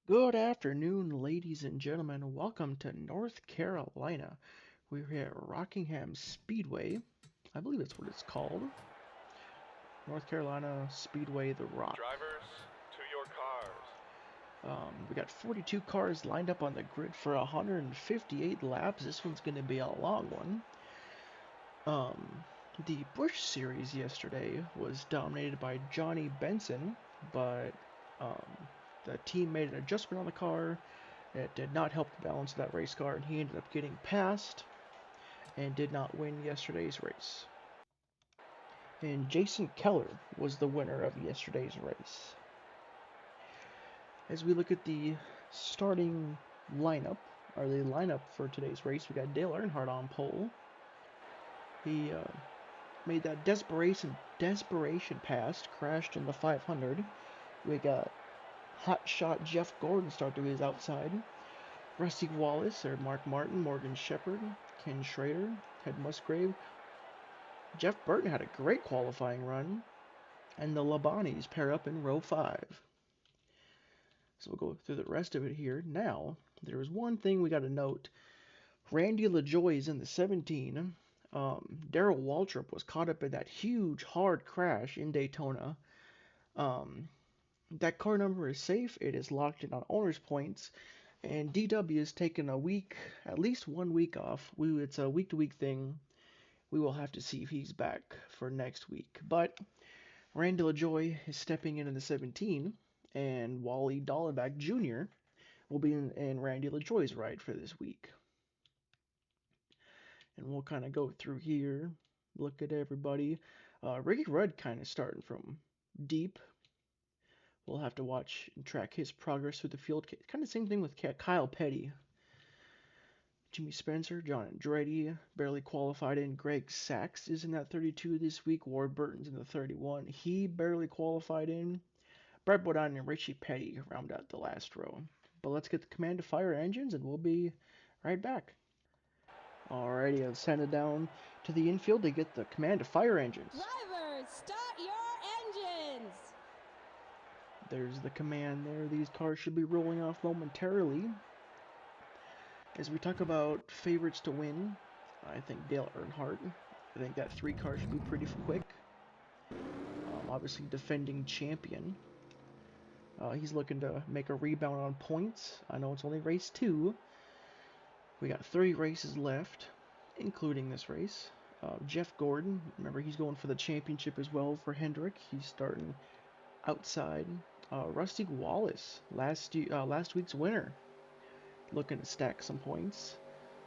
Good afternoon, ladies and gentlemen. Welcome to North Carolina. We're here at Rockingham Speedway. I believe that's what it's called. North Carolina Speedway The Rock. Drivers, to your cars. We got 42 cars lined up on the grid for 158 laps. This one's going to be a long one. The Busch Series yesterday was dominated by Johnny Benson, but um, the team made an adjustment on the car. It did not help the balance of that race car, and he ended up getting passed and did not win yesterday's race. And Jason Keller was the winner of yesterday's race. As we look at the starting lineup, or the lineup for today's race, we got Dale Earnhardt on pole. He made that desperation pass, crashed in the 500. We got hot shot Jeff Gordon start to his outside. Rusty Wallace or Mark Martin, Morgan Shepherd, Ken Schrader, Ted Musgrave. Jeff Burton had a great qualifying run, and the Labanis pair up in row 5. So we'll go through the rest of it here. Now, there is one thing we got to note. Randy LaJoie is in the 17. Darrell Waltrip was caught up in that huge, hard crash in Daytona. Um, that car number is safe. It is locked in on owner's points. And DW has taken a week, at least 1 week off. It's a week-to-week thing. We will have to see if he's back for next week. But Randy LaJoie is stepping in the 17, and Wally Dallenbach Jr. will be in Randy LaJoie's ride for this week. And we'll kind of go through here, look at everybody. Ricky Rudd kind of starting from deep. We'll have to watch and track his progress through the field. Kind of same thing with Kyle Petty. Jimmy Spencer, John Andretti, barely qualified in. Greg Sachs is in that 32 this week. Ward Burton's in the 31. He barely qualified in. Brett Bodine and Richie Petty round out the last row. But let's get the command to fire engines and we'll be right back. Alrighty, let's send it down to the infield to get the command to fire engines. Drivers, start your engines! There's the command there. These cars should be rolling off momentarily. As we talk about favorites to win, I think Dale Earnhardt. I think that 3 car should be pretty quick. Obviously, defending champion. He's looking to make a rebound on points. I know it's only race 2. We got 3 races left, including this race. Jeff Gordon, remember he's going for the championship as well for Hendrick. He's starting outside. Rusty Wallace, last week's winner, looking to stack some points.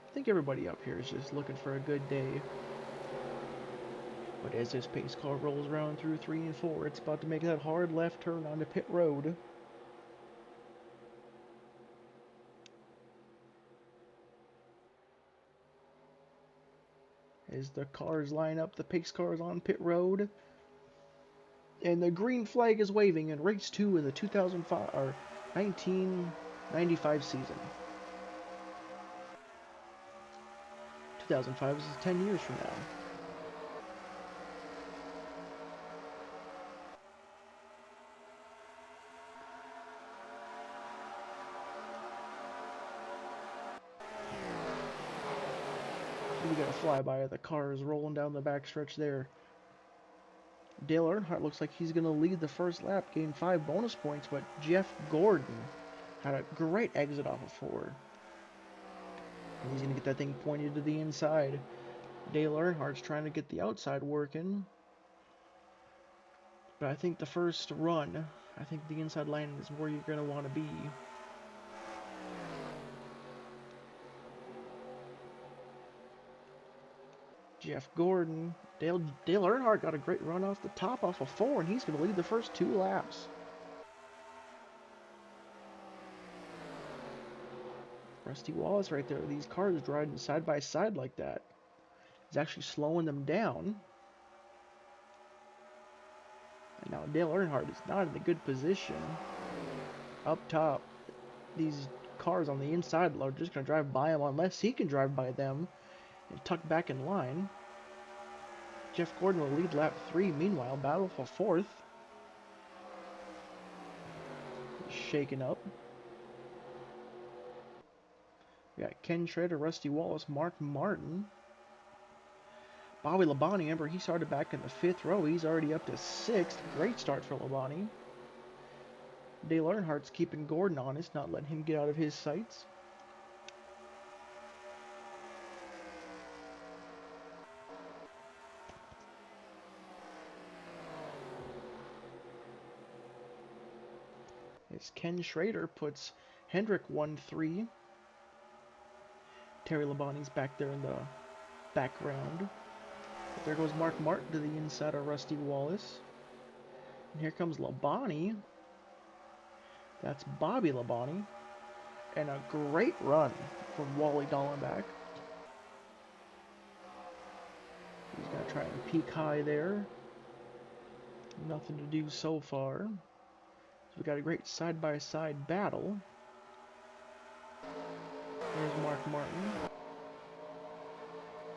I think everybody up here is just looking for a good day. But as this pace car rolls around through 3 and 4, it's about to make that hard left turn onto pit road. As the cars line up, the pace cars on pit road. And the green flag is waving in race 2 in the 2005 or 1995 season. 2005 is 10 years from now. We got a flyby of the cars rolling down the backstretch there. Dale Earnhardt looks like he's going to lead the first lap, gain 5 bonus points, but Jeff Gordon had a great exit off of 4. And he's going to get that thing pointed to the inside. Dale Earnhardt's trying to get the outside working. But I think the first run, I think the inside line is where you're going to want to be. Jeff Gordon, Dale Earnhardt got a great run off the top off of 4, and he's going to lead the first 2 laps. Rusty Wallace right there. These cars driving side by side like that. He's actually slowing them down. And now Dale Earnhardt is not in a good position. Up top, these cars on the inside are just going to drive by him unless he can drive by them and tuck back in line. Jeff Gordon will lead lap 3. Meanwhile, battle for 4th. Shaken up. We got Ken Schrader, Rusty Wallace, Mark Martin. Bobby Labonte, remember, he started back in the 5th row. He's already up to 6th. Great start for Labonte. Dale Earnhardt's keeping Gordon honest, not letting him get out of his sights. As Ken Schrader puts Hendrick 1-3. Terry Labonte's back there in the background. But there goes Mark Martin to the inside of Rusty Wallace. And here comes Labonte. That's Bobby Labonte. And a great run from Wally Dallenbach. He's going to try and peak high there. Nothing to do so far. So we got a great side-by-side battle. There's Mark Martin.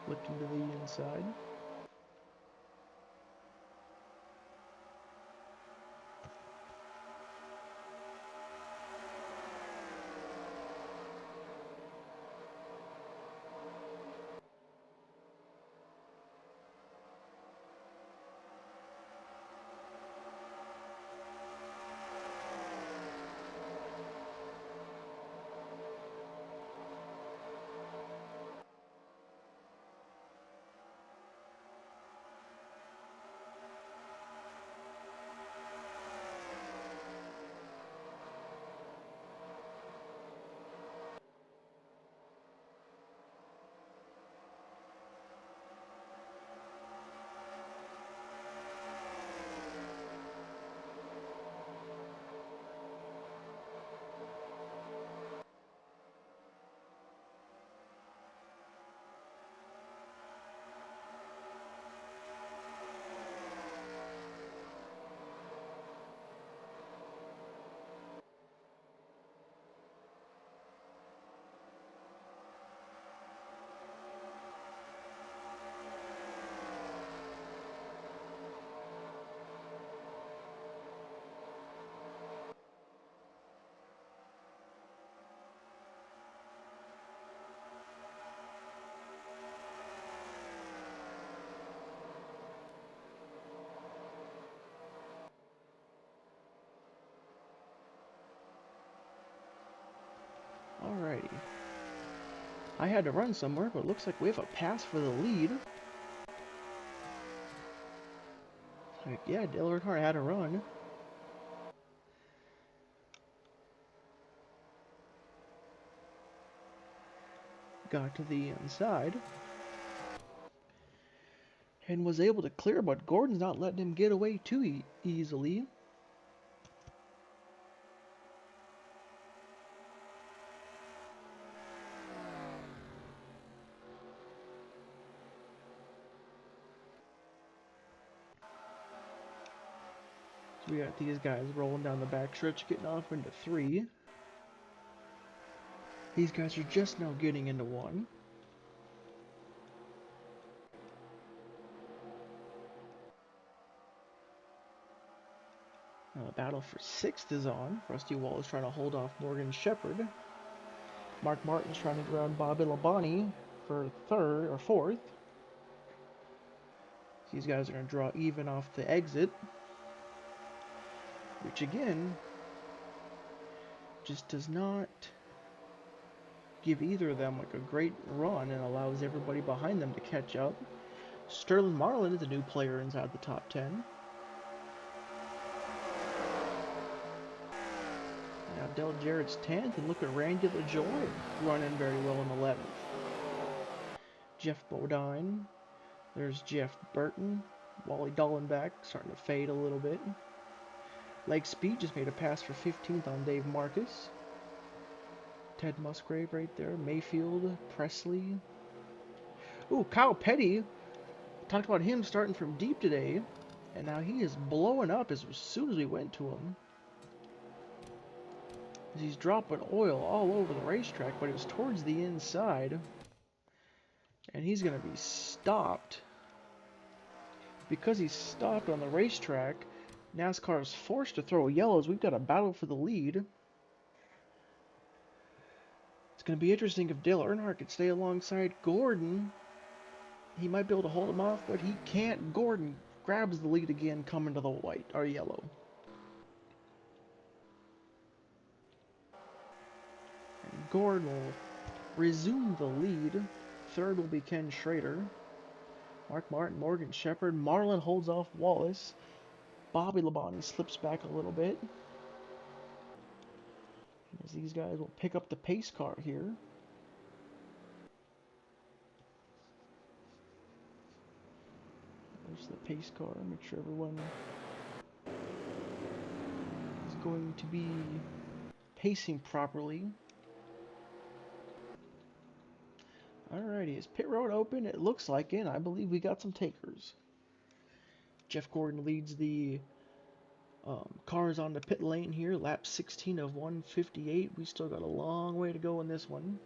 Looking to the inside. Alrighty. I had to run somewhere, but it looks like we have a pass for the lead. Like, yeah, Dale Earnhardt had a run. Got to the inside. And was able to clear, but Gordon's not letting him get away too easily. So we got these guys rolling down the back stretch, getting off into 3. These guys are just now getting into 1. Now the battle for 6th is on. Rusty Wallace trying to hold off Morgan Shepherd. Mark Martin's trying to ground Bobby Labonte for 3rd or 4th. These guys are going to draw even off the exit. Which again, just does not give either of them like a great run and allows everybody behind them to catch up. Sterling Marlin is a new player inside the top 10. Now Dell Jarrett's 10th, and look at Randy LaJoy running very well in 11th. Jeff Bodine. There's Jeff Burton. Wally Dallenbach starting to fade a little bit. Leg Speed just made a pass for 15th on Dave Marcus. Ted Musgrave right there. Mayfield, Presley. Ooh, Kyle Petty. Talked about him starting from deep today. And now he is blowing up as soon as we went to him. He's dropping oil all over the racetrack, but it was towards the inside. And he's going to be stopped. Because he's stopped on the racetrack, NASCAR is forced to throw yellows. We've got a battle for the lead. It's going to be interesting if Dale Earnhardt could stay alongside Gordon. He might be able to hold him off, but he can't. Gordon grabs the lead again, coming to the white or yellow. And Gordon will resume the lead. Third will be Ken Schrader. Mark Martin, Morgan Shepherd. Marlin holds off Wallace. Bobby Labonte slips back a little bit. As these guys will pick up the pace car here. There's the pace car. Make sure everyone is going to be pacing properly. Alrighty, is pit road open? It looks like it. I believe we got some takers. Jeff Gordon leads the cars on the pit lane here. Lap 16 of 158. We still got a long way to go in this one.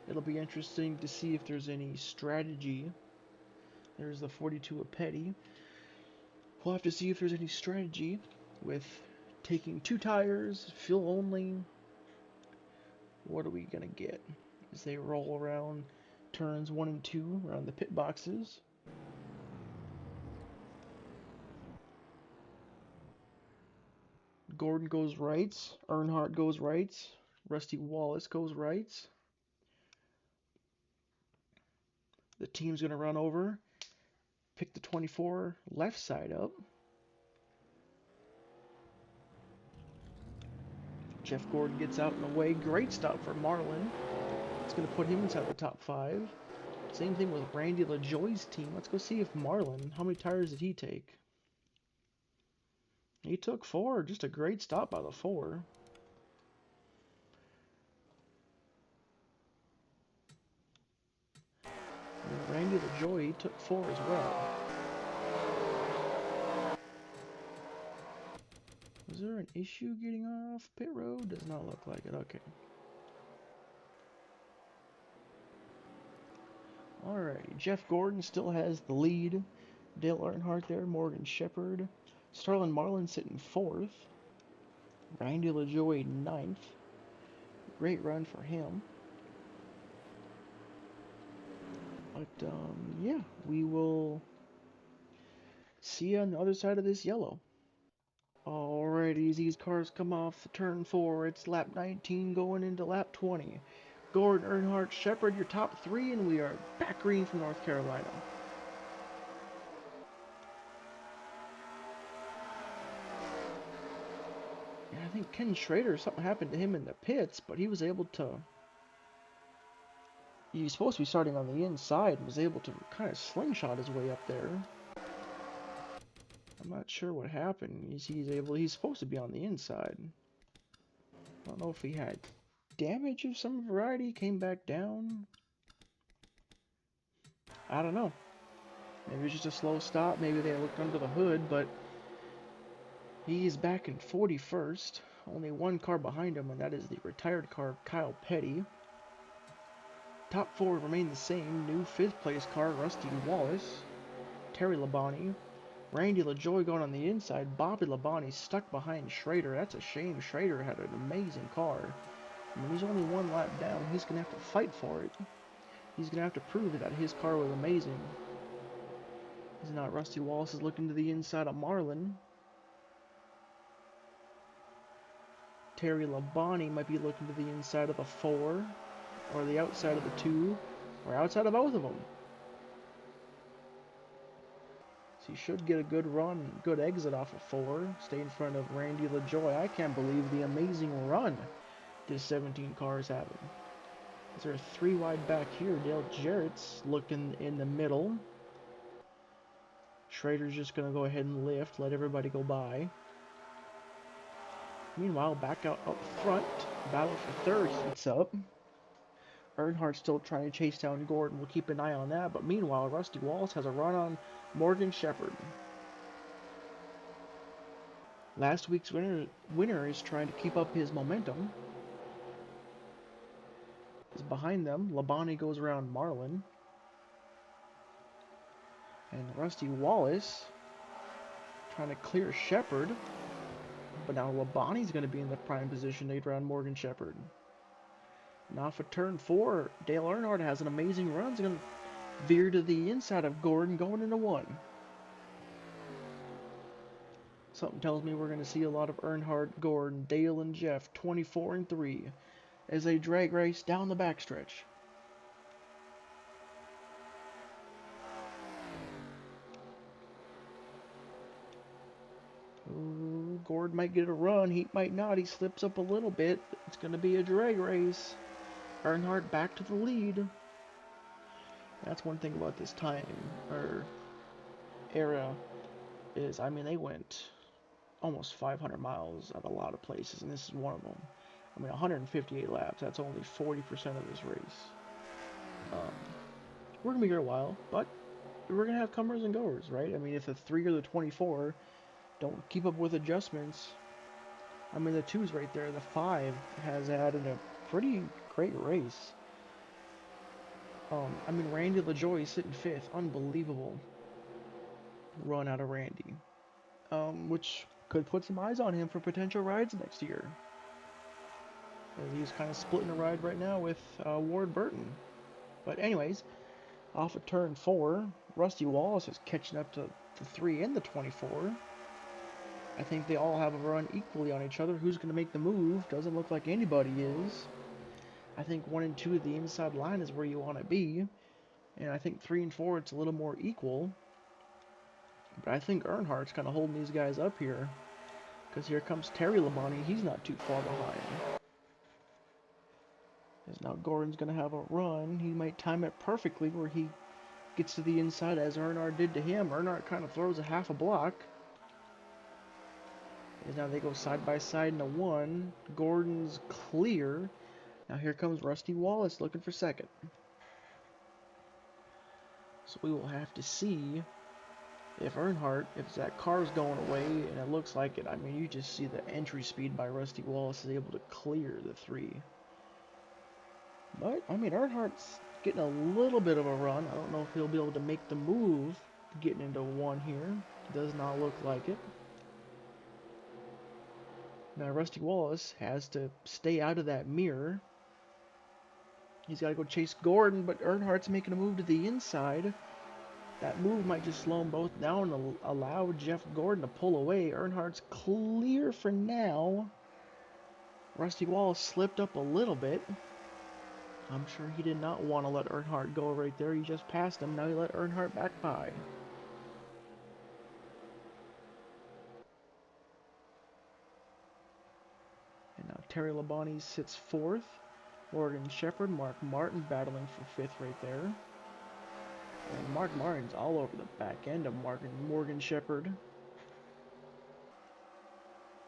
It'll be interesting to see if there's any strategy. There's the 42 of Petty. We'll have to see if there's any strategy with taking 2 tires, fuel only. What are we going to get as they roll around turns 1 and 2 around the pit boxes? Gordon goes rights, Earnhardt goes rights, Rusty Wallace goes rights. The team's going to run over, pick the 24 left side up. Jeff Gordon gets out and away. Great stop for Marlin. It's going to put him inside the top 5. Same thing with Randy LaJoie's team. Let's go see if Marlin, how many tires did he take? He took 4. Just a great stop by the 4. And Randy LaJoie took 4 as well. Was there an issue getting off pit road? Does not look like it. Okay. Alright, Jeff Gordon still has the lead. Dale Earnhardt there, Morgan Shepherd. Starlin Marlin sitting 4th. Randy LaJoie 9th. Great run for him. But, yeah, we will see you on the other side of this yellow. Alrighty, as these cars come off the turn 4, it's lap 19 going into lap 20. Gordon, Earnhardt, Shepherd, your top 3, and we are back green from North Carolina. Yeah, I think Ken Schrader, something happened to him in the pits, but he was able to... He was supposed to be starting on the inside and was able to kind of slingshot his way up there. I'm not sure what happened. He's supposed to be on the inside. I don't know if he had damage of some variety, came back down. I don't know. Maybe it was just a slow stop. Maybe they looked under the hood, but he's back in 41st. Only 1 car behind him, and that is the retired car of Kyle Petty. Top 4 remain the same. New 5th place car, Rusty Wallace. Terry Labonte. Randy LaJoie going on the inside. Bobby Labonte stuck behind Schrader. That's a shame. Schrader had an amazing car. I mean, he's only 1 lap down. He's going to have to fight for it. He's going to have to prove that his car was amazing. He's not. Rusty Wallace is looking to the inside of Marlin. Terry Labonte might be looking to the inside of the 4. Or the outside of the 2. Or outside of both of them. So he should get a good run, good exit off of 4. Stay in front of Randy LaJoie. I can't believe the amazing run this 17 car is having. Is there a 3 wide back here? Dale Jarrett's looking in the middle. Schrader's just going to go ahead and lift, let everybody go by. Meanwhile, back out up front, battle for 3rd heats up. Earnhardt still trying to chase down Gordon. We'll keep an eye on that. But meanwhile, Rusty Wallace has a run on Morgan Shepherd. Last week's winner is trying to keep up his momentum. Is behind them. Labonte goes around Marlin. And Rusty Wallace trying to clear Shepherd. But now Labonte's going to be in the prime position to get around Morgan Shepherd. Now for turn 4, Dale Earnhardt has an amazing run. He's going to veer to the inside of Gordon going into 1. Something tells me we're going to see a lot of Earnhardt, Gordon, Dale, and Jeff 24 and 3 as they drag race down the backstretch. Ooh, Gordon might get a run. He might not. He slips up a little bit. It's going to be a drag race. Earnhardt back to the lead. That's one thing about this time, or era, is, I mean, they went almost 500 miles at a lot of places, and this is one of them. I mean, 158 laps, that's only 40% of this race. We're going to be here a while, but we're going to have comers and goers, right? I mean, if the 3 or the 24 don't keep up with adjustments, I mean, the 2's right there, the 5 has had a pretty great race. I mean, Randy LaJoie sitting 5th, unbelievable run out of Randy, which could put some eyes on him for potential rides next year. He's kind of splitting a ride right now with Ward Burton. But anyways, off of turn 4, Rusty Wallace is catching up to the 3 and the 24. I think they all have a run equally on each other. Who's going to make the move? Doesn't look like anybody is. I think 1 and 2 of the inside line is where you want to be. And I think 3 and 4, it's a little more equal. But I think Earnhardt's kind of holding these guys up here. Because here comes Terry Labonte. He's not too far behind. As now Gordon's going to have a run. He might time it perfectly where he gets to the inside as Earnhardt did to him. Earnhardt kind of throws a half a block. As now they go side by side into 1. Gordon's clear. Now here comes Rusty Wallace looking for second. So we will have to see if Earnhardt, if that car's going away, and it looks like it. I mean, you just see the entry speed by Rusty Wallace is able to clear the 3. But, I mean, Earnhardt's getting a little bit of a run. I don't know if he'll be able to make the move getting into 1 here. Does not look like it. Now, Rusty Wallace has to stay out of that mirror. He's got to go chase Gordon, but Earnhardt's making a move to the inside. That move might just slow them both down and allow Jeff Gordon to pull away. Earnhardt's clear for now. Rusty Wallace slipped up a little bit. I'm sure he did not want to let Earnhardt go right there. He just passed him. Now he let Earnhardt back by. And now Terry Labonte sits 4th. Morgan Shepherd, Mark Martin battling for 5th right there. And Mark Martin's all over the back end of Morgan Shepherd.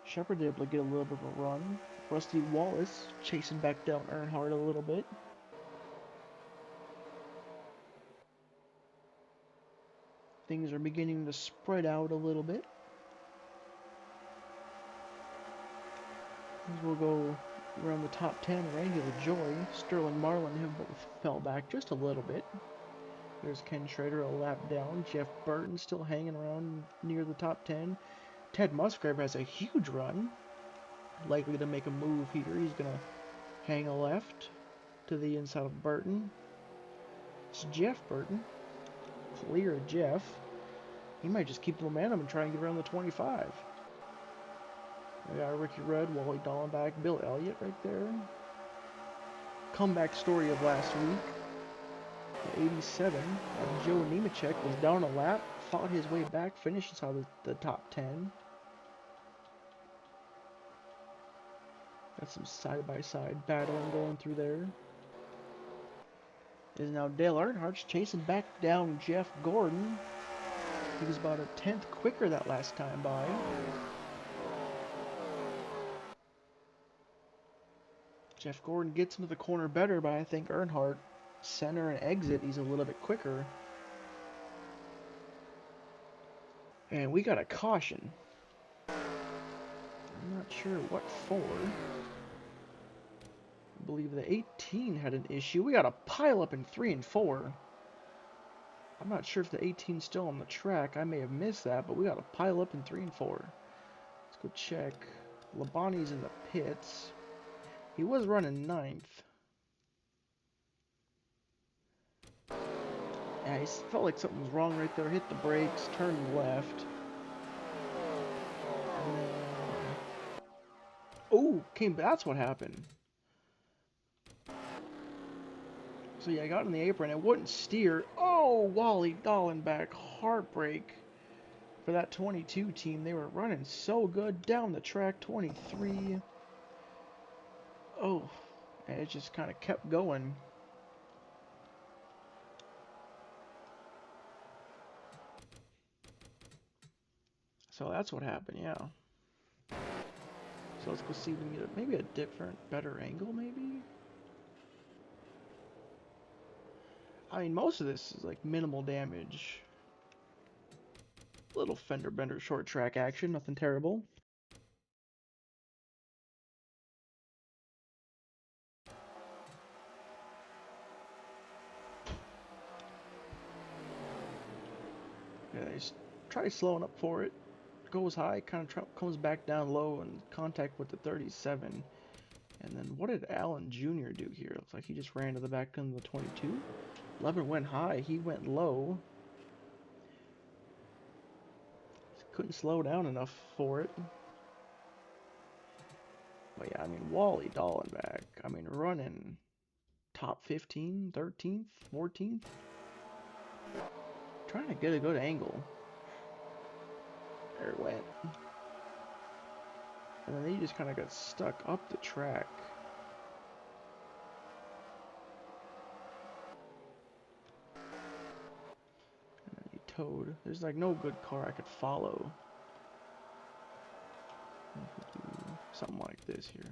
Shepherd's able to get a little bit of a run. Rusty Wallace chasing back down Earnhardt a little bit. Things are beginning to spread out a little bit. We'll go around the top 10. Randy LaJoie, Sterling Marlin have both fell back just a little bit. There's Ken Schrader a lap down. Jeff Burton still hanging around near the top 10. Ted Musgrave has a huge run. Likely to make a move here. He's going to hang a left to the inside of Burton. It's Jeff Burton. Clear Jeff. He might just keep the momentum and try and get around the 25. We got Ricky Rudd, Wally Dallenbach, Bill Elliott right there. Comeback story of last week. The 87, Joe Nemechek was down a lap, fought his way back, finished inside the top 10. Got some side-by-side battling going through there. Is now Dale Earnhardt's chasing back down Jeff Gordon. He was about a 10th quicker that last time by. Jeff Gordon gets into the corner better, but I think Earnhardt, center and exit, he's a little bit quicker. And we got a caution. I'm not sure what for. I believe the 18 had an issue. We got a pile up in 3 and 4. I'm not sure if the 18's still on the track. I may have missed that, but we got a pile up in 3 and 4. Let's go check. Labonte's in the pits. He was running 9th. Yeah, I felt like something was wrong right there. Hit the brakes, turned left. And then, oh, that's what happened. So yeah, I got in the apron. It wouldn't steer. Oh, Wally Dallenbach, heartbreak for that 22 team. They were running so good down the track. 23. Oh, and it just kind of kept going. So that's what happened, yeah. So let's go see if we can get maybe a different, better angle, maybe? I mean, most of this is like minimal damage. Little fender bender short track action, nothing terrible. Yeah, just try slowing up for it. Goes high, kind of comes back down low and contact with the 37. And then what did Allen Jr. do here? Looks like he just ran to the back end of the 22. Levin went high, he went low. Couldn't slow down enough for it. But yeah, I mean, Wally Dallenbach, I mean, running top 15, 13th, 14th. Trying to get a good angle. There it went. And then he just kind of got stuck up the track. And then he towed. There's like no good car I could follow. I could do something like this here.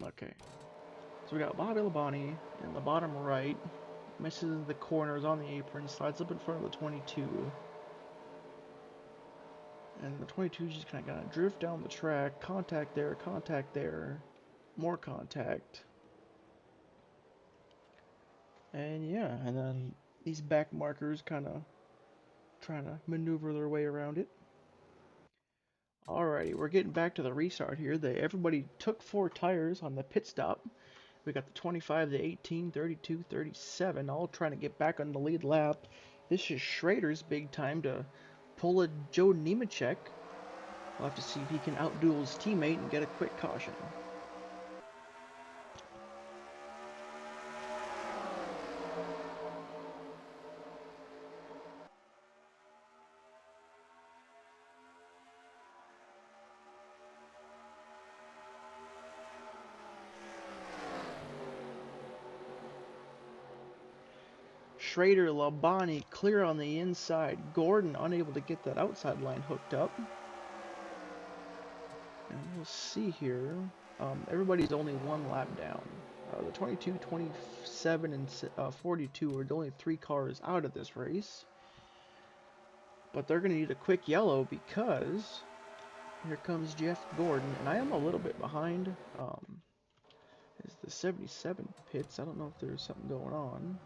Okay. So we got Bobby Labonte in the bottom right. Misses the corners on the apron. Slides up in front of the 22. And the 22 just kind of drift down the track. Contact there, more contact. And yeah, and then these back markers kind of trying to maneuver their way around it. Alrighty, we're getting back to the restart here. Everybody took 4 tires on the pit stop. We got the 25, the 18, 32, 37, all trying to get back on the lead lap. This is Schrader's big time to pull a Joe Nemechek. We'll have to see if he can outduel his teammate and get a quick caution. Schrader, Labonte clear on the inside. Gordon unable to get that outside line hooked up. And we'll see here. Everybody's only 1 lap down. The 22, 27, and 42 are the only 3 cars out of this race. But they're going to need a quick yellow because here comes Jeff Gordon. And I am a little bit behind. It's the 77 pits. I don't know if there's something going on.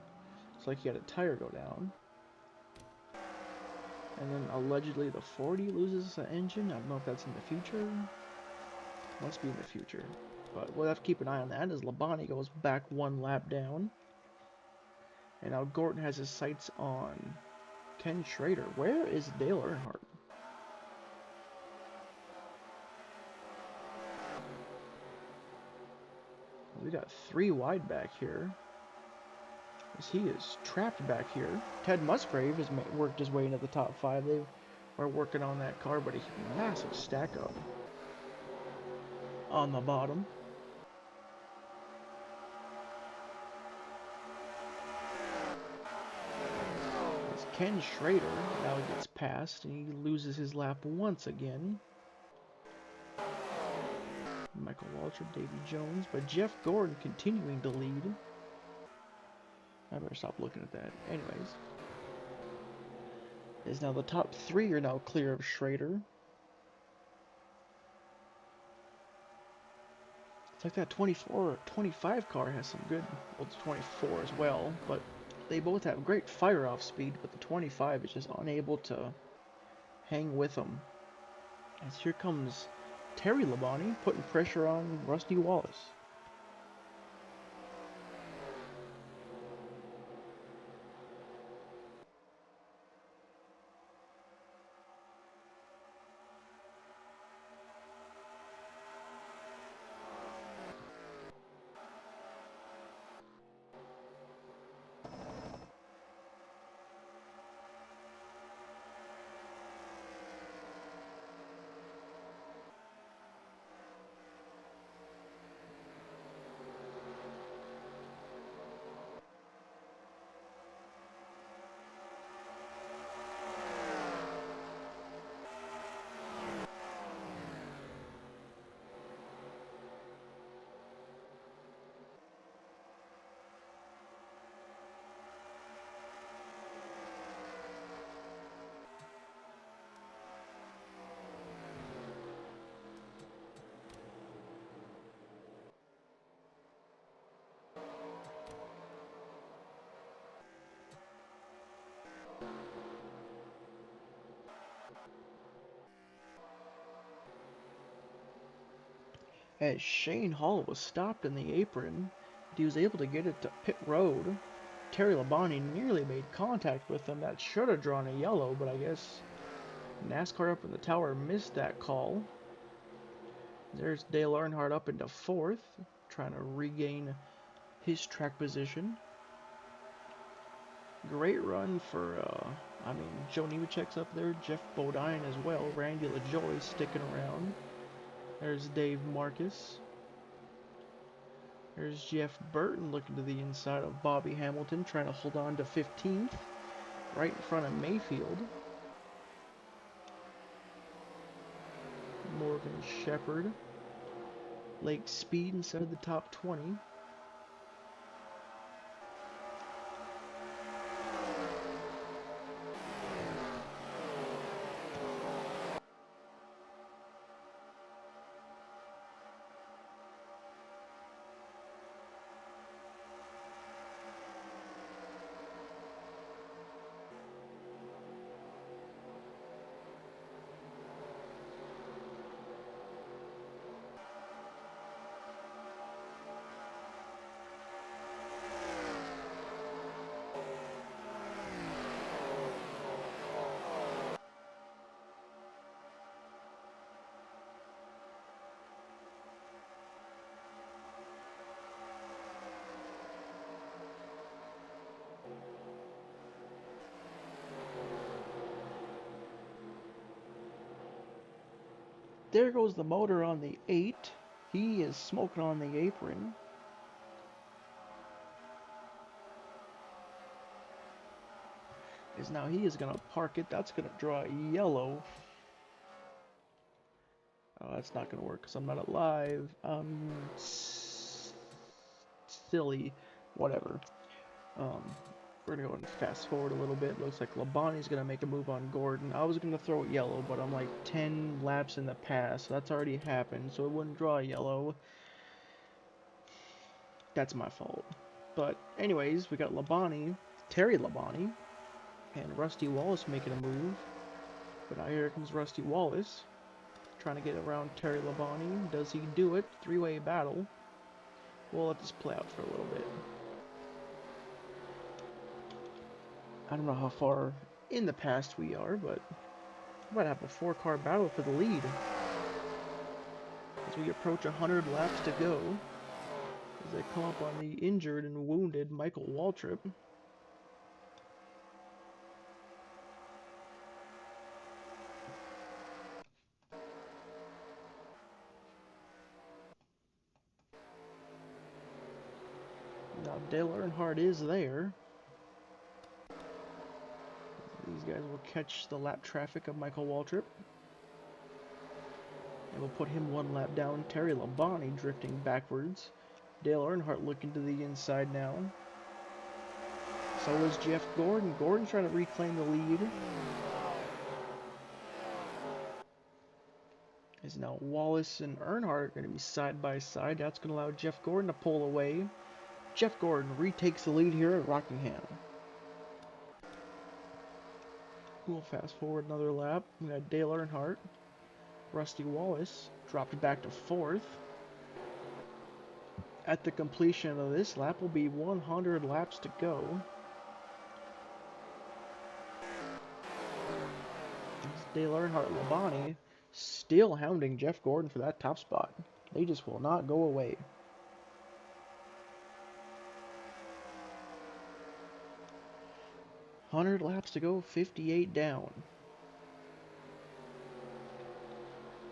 It's like he had a tire go down. And then allegedly the 40 loses an engine. I don't know if that's in the future. Must be in the future. But we'll have to keep an eye on that as Labonte goes back 1 lap down. And now Gordon has his sights on Ken Schrader. Where is Dale Earnhardt? We got 3 wide back here. As he is trapped back here. Ted Musgrave has worked his way into the top 5. They are working on that car, but a massive stack up on the bottom. As Ken Schrader now gets passed and he loses his lap once again. Michael Waltrip, Davy Jones, but Jeff Gordon continuing to lead. I better stop looking at that. Anyways. Is now the top 3 are now clear of Schrader. It's like that 25 car has some good, well, it's 24 as well, but they both have great fire-off speed, but the 25 is just unable to hang with them. As here comes Terry Labonte putting pressure on Rusty Wallace. As Shane Hall was stopped in the apron, he was able to get it to pit road. Terry Labonte nearly made contact with him. That should have drawn a yellow, but I guess NASCAR up in the tower missed that call. There's Dale Earnhardt up into 4th, trying to regain his track position. Great run for, Joe Nemechek's up there, Jeff Bodine as well, Randy LaJoy sticking around. There's Dave Marcus. There's Jeff Burton looking to the inside of Bobby Hamilton, trying to hold on to 15th, right in front of Mayfield. Morgan Shepherd. Lake Speed inside of the top 20. There goes the motor on the 8. He is smoking on the apron. As now he is going to park it. That's going to draw a yellow. Oh, that's not going to work because I'm not alive. Silly. Whatever. We're going to go and fast forward a little bit. Looks like Labonte's going to make a move on Gordon. I was going to throw it yellow, but I'm like 10 laps in the past. So that's already happened, so it wouldn't draw a yellow. That's my fault. But anyways, we got Labonte, Terry Labonte, and Rusty Wallace making a move. But now here comes Rusty Wallace, trying to get around Terry Labonte. Does he do it? Three-way battle. We'll let this play out for a little bit. I don't know how far in the past we are, but we might have a 4-car battle for the lead. As we approach 100 laps to go, as they come up on the injured and wounded Michael Waltrip. Now Dale Earnhardt is there. These guys will catch the lap traffic of Michael Waltrip. And we'll put him 1 lap down. Terry Labonte drifting backwards. Dale Earnhardt looking to the inside now. So is Jeff Gordon. Gordon's trying to reclaim the lead. As now Wallace and Earnhardt are going to be side by side. That's going to allow Jeff Gordon to pull away. Jeff Gordon retakes the lead here at Rockingham. We'll fast forward another lap. We got Dale Earnhardt Rusty Wallace dropped back to 4th. At the completion of this lap will be 100 laps to go. Dale Earnhardt Labonte still hounding Jeff Gordon for that top spot. They just will not go away. "100 laps to go, 58 down."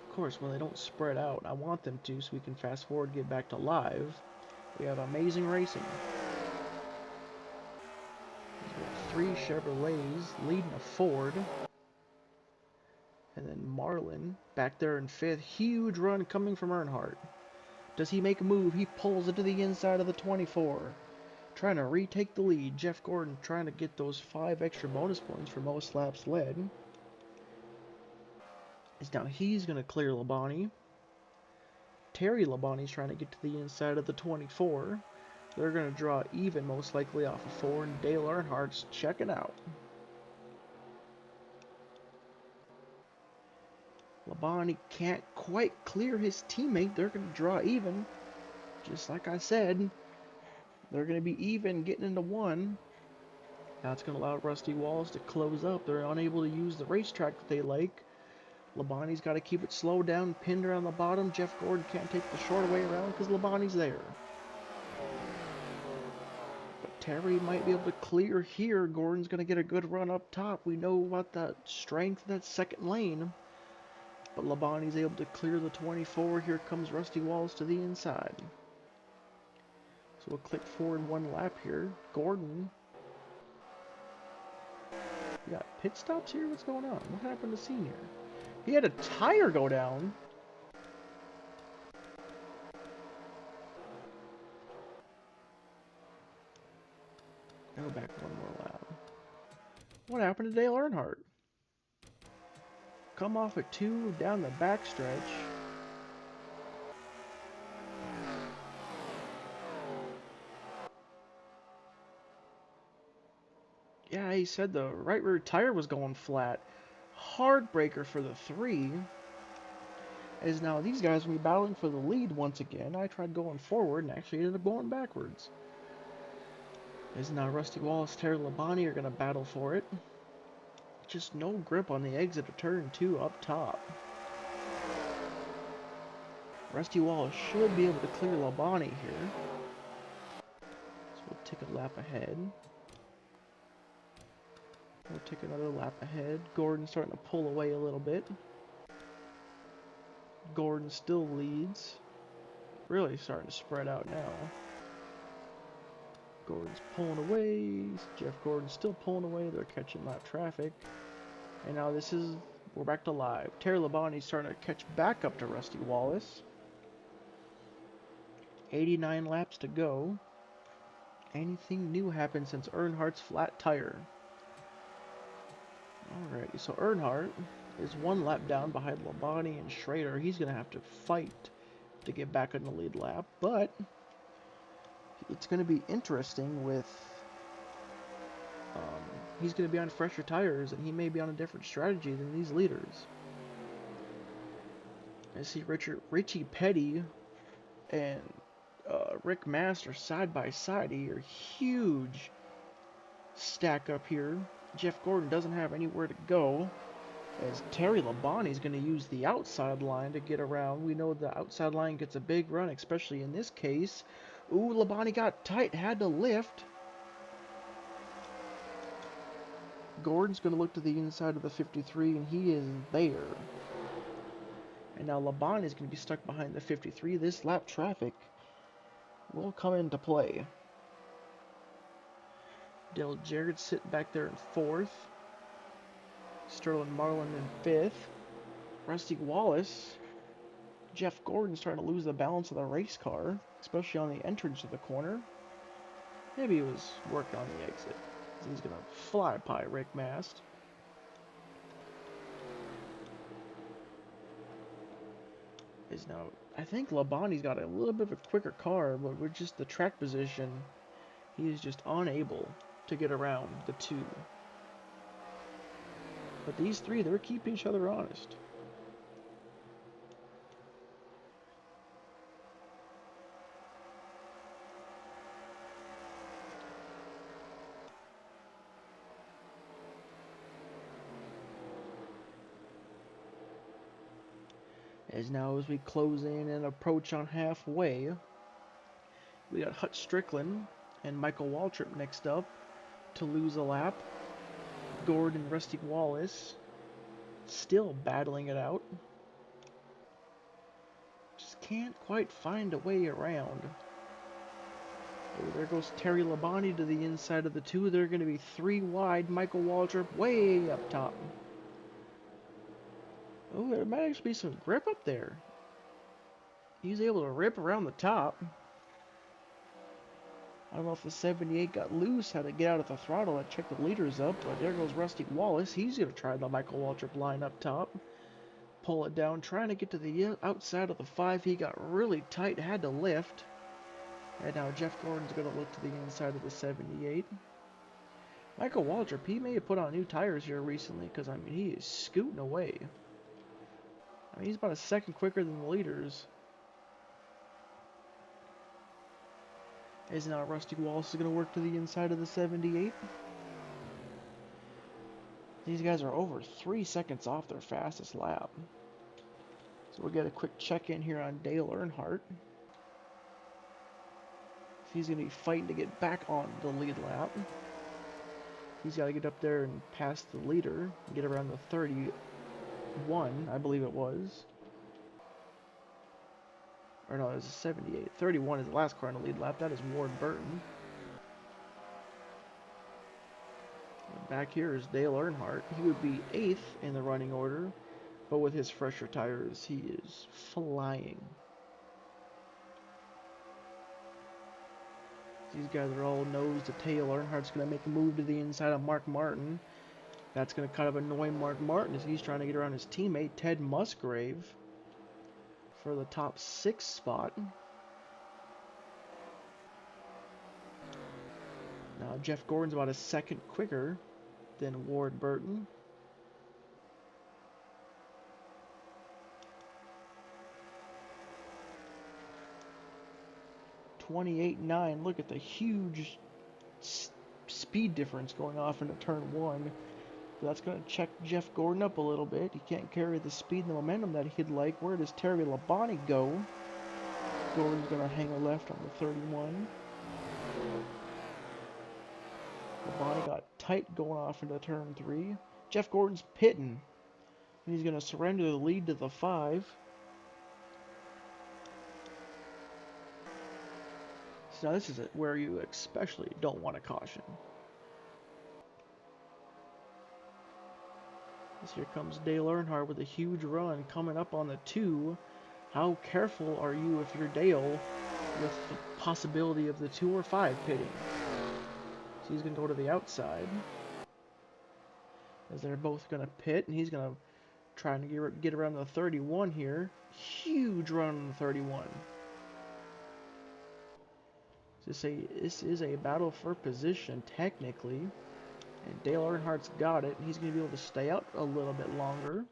Of course, when they don't spread out, I want them to so we can fast forward, get back to live. We have amazing racing. Three Chevrolets leading a Ford. And then Marlin back there in 5th. Huge run coming from Earnhardt. Does he make a move? He pulls it to the inside of the 24. Trying to retake the lead. Jeff Gordon trying to get those 5 extra bonus points for most laps led. Now he's going to clear Labonte. Terry Labonte's trying to get to the inside of the 24. They're going to draw even most likely off of 4. And Dale Earnhardt's checking out. Labonte can't quite clear his teammate. They're going to draw even. Just like I said, they're going to be even getting into 1. That's going to allow Rusty Wallace to close up. They're unable to use the racetrack that they like. Labonte's got to keep it slowed down, pinned around the bottom. Jeff Gordon can't take the short way around because Labonte's there. But Terry might be able to clear here. Gordon's going to get a good run up top. We know about the strength of that second lane. But Labonte's able to clear the 24. Here comes Rusty Wallace to the inside. So we'll click forward 1 lap here. Gordon. We got pit stops here? What's going on? What happened to Senior? He had a tire go down. Go back 1 more lap. What happened to Dale Earnhardt? Come off at 2 down the backstretch. Yeah, he said the right rear tire was going flat. Heartbreaker for the 3. As now these guys will be battling for the lead once again. I tried going forward and actually ended up going backwards. As now Rusty Wallace, Terry Labonte are going to battle for it. Just no grip on the exit of turn 2 up top. Rusty Wallace should be able to clear Labonte here. So we'll take a lap ahead. We'll take another lap ahead. Gordon's starting to pull away a little bit. Gordon still leads. Really starting to spread out now. Gordon's pulling away. Jeff Gordon's still pulling away. They're catching lap traffic. And now we're back to live. Terry Labonte's starting to catch back up to Rusty Wallace. 89 laps to go. Anything new happened since Earnhardt's flat tire? Alrighty, so Earnhardt is 1 lap down behind Labonte and Schrader. He's going to have to fight to get back on the lead lap, but it's going to be interesting with he's going to be on fresher tires and he may be on a different strategy than these leaders. I see Richie Petty and Rick Master side by side here. Huge stack up here. Jeff Gordon doesn't have anywhere to go, as Terry Labonte is going to use the outside line to get around. We know the outside line gets a big run, especially in this case. Ooh, Labonte got tight, had to lift. Gordon's going to look to the inside of the 53, and he is there. And now Labonte is going to be stuck behind the 53. This lap traffic will come into play. Dale Jarrett sitting back there in 4th. Sterling Marlin in 5th. Rusty Wallace. Jeff Gordon starting to lose the balance of the race car, especially on the entrance of the corner. Maybe he was working on the exit. He's going to fly by Rick Mast. Now, I think Labonte's got a little bit of a quicker car, but with just the track position, he is just unable to get around the 2. But these 3, they're keeping each other honest. As now as we close in and approach on halfway, we got Hut Strickland and Michael Waltrip next up to lose a lap. Gordon and Rusty Wallace still battling it out. Just can't quite find a way around. Oh, there goes Terry Labonte to the inside of the two. They're going to be 3 wide. Michael Waltrip way up top. Oh, there might actually be some grip up there. He's able to rip around the top. I don't know if the 78 got loose, how to get out of the throttle. I checked the liters up, but there goes Rusty Wallace. He's going to try the Michael Waltrip line up top. Pull it down, trying to get to the outside of the 5. He got really tight, had to lift. And now Jeff Gordon's going to look to the inside of the 78. Michael Waltrip, he may have put on new tires here recently, because, I mean, he is scooting away. I mean, he's about a second quicker than the leaders. As now Rusty Wallace is going to work to the inside of the 78. These guys are over 3 seconds off their fastest lap. So we'll get a quick check-in here on Dale Earnhardt. He's going to be fighting to get back on the lead lap. He's got to get up there and pass the leader, and get around the 31, I believe it was. Or no, it was a 78. 31 is the last car in the lead lap. That is Ward Burton. And back here is Dale Earnhardt. He would be 8th in the running order, but with his fresher tires, he is flying. These guys are all nose to tail. Earnhardt's going to make a move to the inside of Mark Martin. That's going to kind of annoy Mark Martin as he's trying to get around his teammate, Ted Musgrave, for the top 6 spot. Now Jeff Gordon's about a second quicker than Ward Burton. .28.9. Look at the huge speed difference going off into turn 1. That's going to check Jeff Gordon up a little bit. He can't carry the speed and the momentum that he'd like. Where does Terry Labonte go? Gordon's going to hang a left on the 31. Labonte got tight going off into turn 3. Jeff Gordon's pitting. And he's going to surrender the lead to the 5. So now this is where you especially don't want to caution. Here comes Dale Earnhardt with a huge run coming up on the 2. How careful are you if you're Dale with the possibility of the 2 or 5 pitting? So he's going to go to the outside. As they're both going to pit, and he's going to try to get around the 31 here. Huge run on the 31. This is a battle for position, technically. And Dale Earnhardt's got it. He's going to be able to stay out a little bit longer.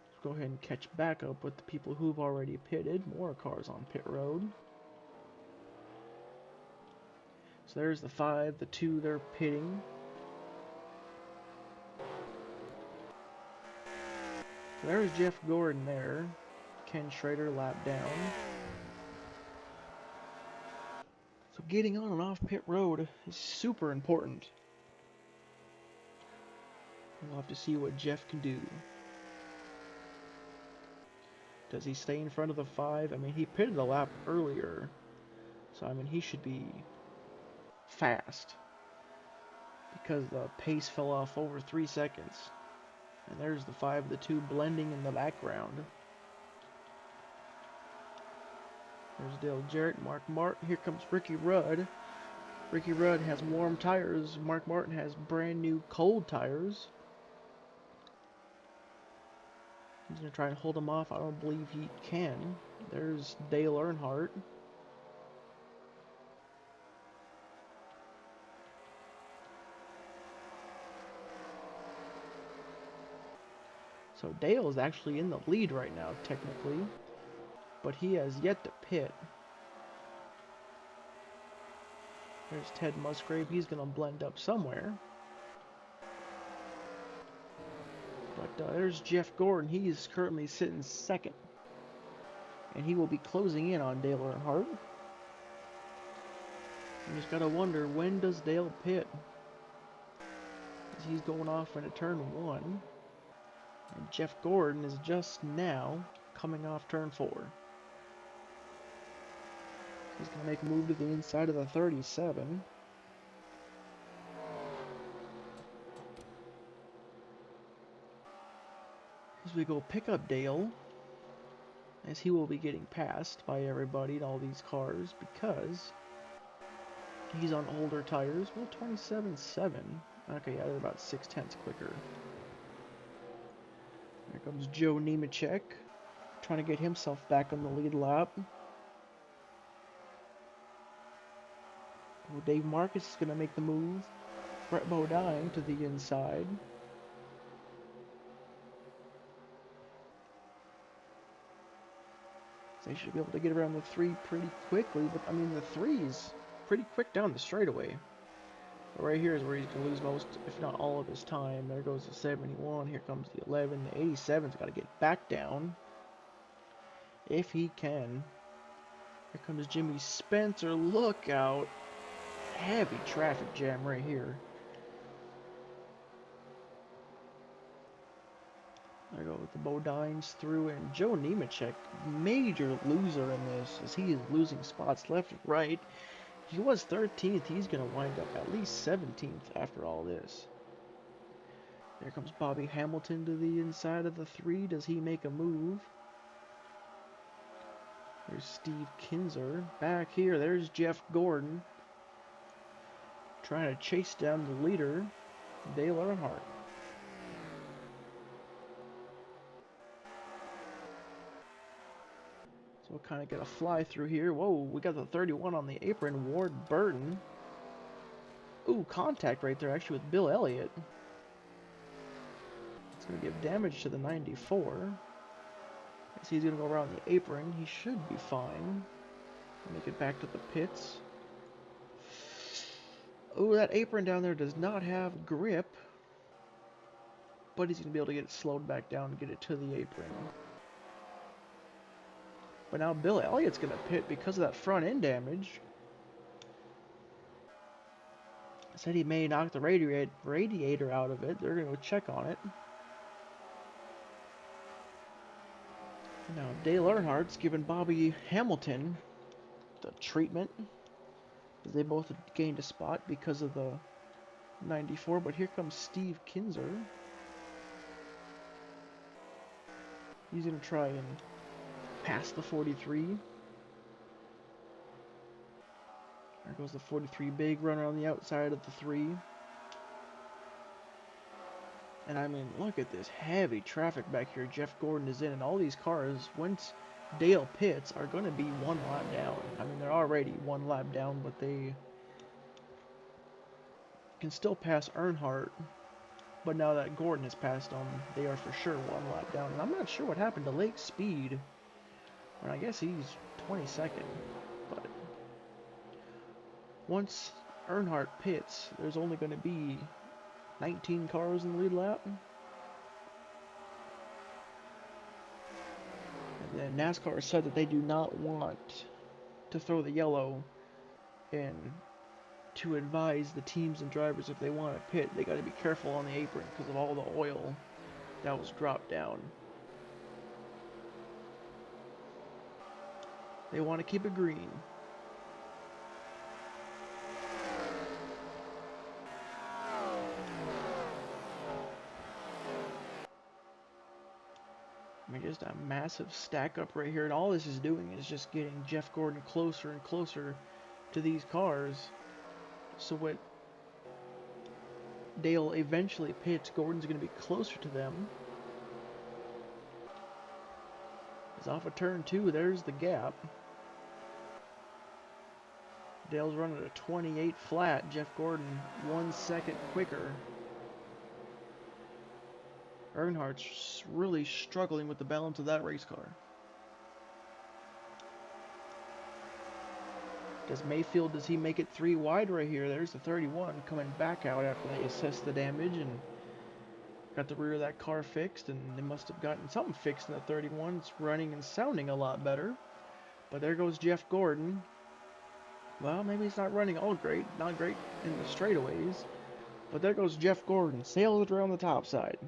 Let's go ahead and catch back up with the people who've already pitted. More cars on pit road. So there's the 5, the 2, they're pitting. So there's Jeff Gordon there. Ken Schrader lap down. So getting on and off pit road is super important. We'll have to see what Jeff can do. Does he stay in front of the 5? I mean, he pitted a lap earlier. So, I mean, he should be fast. Because the pace fell off over 3 seconds. And there's the 5, the 2 blending in the background. There's Dale Jarrett, Mark Martin. Here comes Ricky Rudd. Ricky Rudd has warm tires. Mark Martin has brand new cold tires. He's going to try and hold him off. I don't believe he can. There's Dale Earnhardt. So Dale is actually in the lead right now, technically. But he has yet to pit. There's Ted Musgrave. He's going to blend up somewhere. But there's Jeff Gordon. He is currently sitting second. And he will be closing in on Dale Earnhardt. You just gotta wonder, when does Dale pit? As he's going off into turn 1. And Jeff Gordon is just now coming off turn 4. He's gonna make a move to the inside of the 37. As we go pick up Dale, as he will be getting passed by everybody in all these cars because he's on older tires. Well, 27.7. Okay, yeah, they're about 0.6 quicker. Here comes Joe Nemechek, trying to get himself back on the lead lap. Well, Dave Marcus is going to make the move. Brett Bodine to the inside. They should be able to get around the 3 pretty quickly, but I mean the 3's pretty quick down the straightaway. But right here is where he's going to lose most, if not all of his time. There goes the 71, here comes the 11, the 87's got to get back down. If he can. Here comes Jimmy Spencer, look out. Heavy traffic jam right here. There go with the Bodines through, and Joe Nemechek, major loser in this, as he is losing spots left and right. He was 13th, he's going to wind up at least 17th after all this. There comes Bobby Hamilton to the inside of the 3. Does he make a move? There's Steve Kinzer. Back here, there's Jeff Gordon, trying to chase down the leader, Dale Earnhardt. So we'll kind of get a fly through here. Whoa, we got the 31 on the apron, Ward Burton. Ooh, contact right there actually with Bill Elliott. It's going to give damage to the 94. So he's going to go around the apron. He should be fine. Make it back to the pits. Ooh, that apron down there does not have grip. But he's going to be able to get it slowed back down and get it to the apron. But now Bill Elliott's going to pit because of that front end damage. Said he may knock the radiator out of it. They're going to go check on it. Now Dale Earnhardt's giving Bobby Hamilton the treatment. They both gained a spot because of the 94. But here comes Steve Kinzer. He's going to try and past the 43. There goes the 43 big runner on the outside of the 3. And I mean, look at this heavy traffic back here. Jeff Gordon is in, and all these cars, once Dale pits, are going to be 1 lap down. I mean, they're already 1 lap down, but they can still pass Earnhardt. But now that Gordon has passed them, they are for sure 1 lap down. And I'm not sure what happened to Lake Speed. And I guess he's 22nd, but once Earnhardt pits, there's only going to be 19 cars in the lead lap. And then NASCAR said that they do not want to throw the yellow, and to advise the teams and drivers if they want to pit, they got to be careful on the apron because of all the oil that was dropped down. They want to keep it green. I mean, just a massive stack up right here, and all this is doing is just getting Jeff Gordon closer and closer to these cars. So when Dale eventually pits, Gordon's going to be closer to them. He's off of turn 2, there's the gap. Dale's running a 28 flat, Jeff Gordon 1 second quicker. Earnhardt's really struggling with the balance of that race car. Does Mayfield, does he make it 3 wide right here? There's the 31 coming back out after they assess the damage, and got the rear of that car fixed, and they must have gotten something fixed in the 31. It's running and sounding a lot better. But there goes Jeff Gordon. Well, maybe he's not running all great, not great in the straightaways. But there goes Jeff Gordon, sails it around the top side.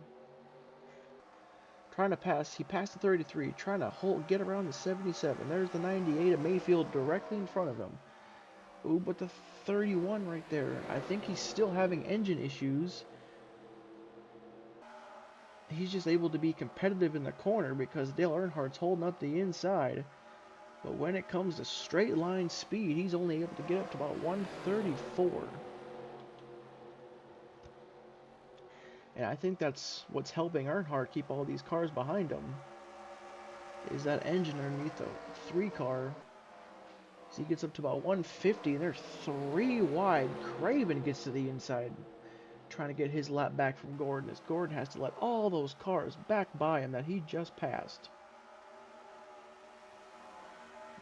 Trying to pass, he passed the 33, trying to get around the 77. There's the 98 of Mayfield directly in front of him. Ooh, but the 31 right there, I think he's still having engine issues. He's just able to be competitive in the corner because Dale Earnhardt's holding up the inside. But when it comes to straight line speed, he's only able to get up to about 134. And I think that's what's helping Earnhardt keep all these cars behind him. Is that engine underneath the 3 car. So he gets up to about 150, and they're 3 wide. Craven gets to the inside, trying to get his lap back from Gordon, as Gordon has to let all those cars back by him that he just passed.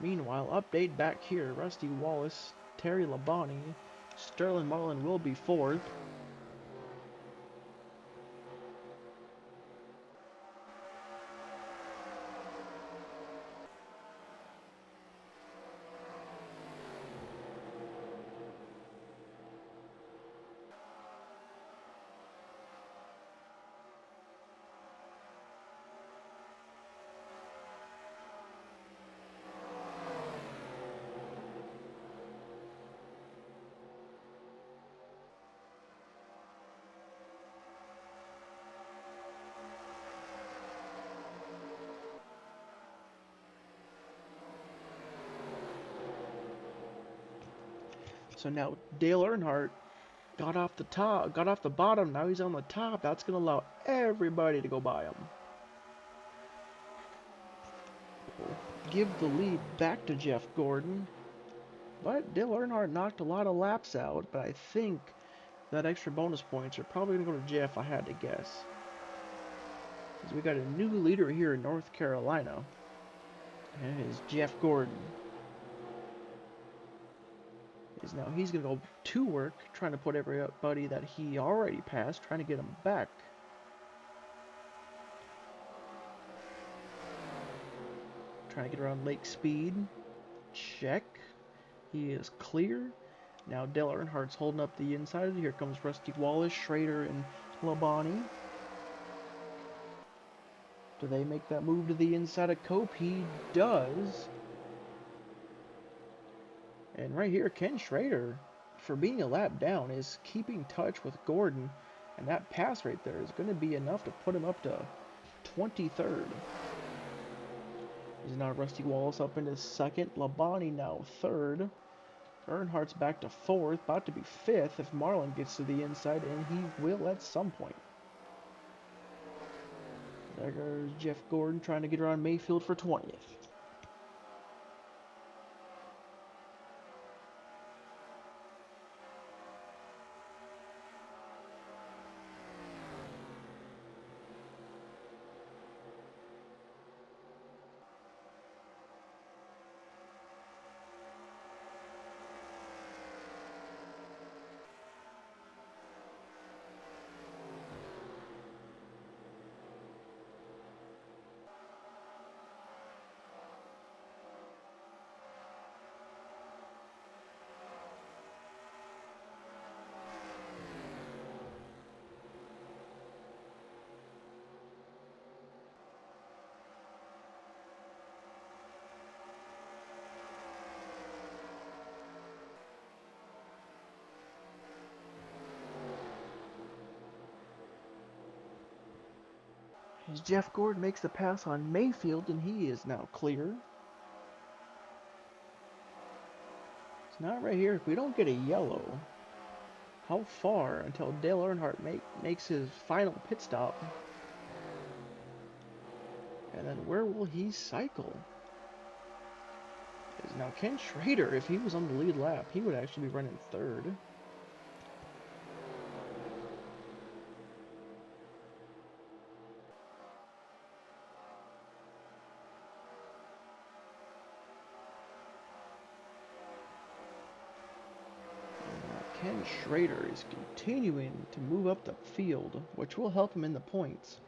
Meanwhile, update back here, Rusty Wallace, Terry Labonte, Sterling Marlin will be 4th. So now Dale Earnhardt got off the bottom. Now he's on the top. That's going to allow everybody to go by him. Give the lead back to Jeff Gordon. But Dale Earnhardt knocked a lot of laps out. But I think that extra bonus points are probably going to go to Jeff, I had to guess. Because we got a new leader here in North Carolina. And it is Jeff Gordon. Now he's going to go to work, trying to put everybody that he already passed, trying to get him back. Trying to get around Lake Speed. Check. He is clear. Now Dale Earnhardt's holding up the inside. Here comes Rusty Wallace, Schrader, and Labonte. Do they make that move to the inside of Cope? He does. And right here, Ken Schrader, for being a lap down, is keeping touch with Gordon. And that pass right there is going to be enough to put him up to 23rd. Is now Rusty Wallace up into 2nd. Labonte now 3rd. Earnhardt's back to 4th, about to be 5th if Marlin gets to the inside, and he will at some point. There goes Jeff Gordon trying to get around Mayfield for 20th. As Jeff Gordon makes the pass on Mayfield, and he is now clear. It's not right here. If we don't get a yellow, how far until Dale Earnhardt makes his final pit stop? And then where will he cycle? Because now Ken Schrader, if he was on the lead lap, he would actually be running 3rd. Ken Schrader is continuing to move up the field, which will help him in the points.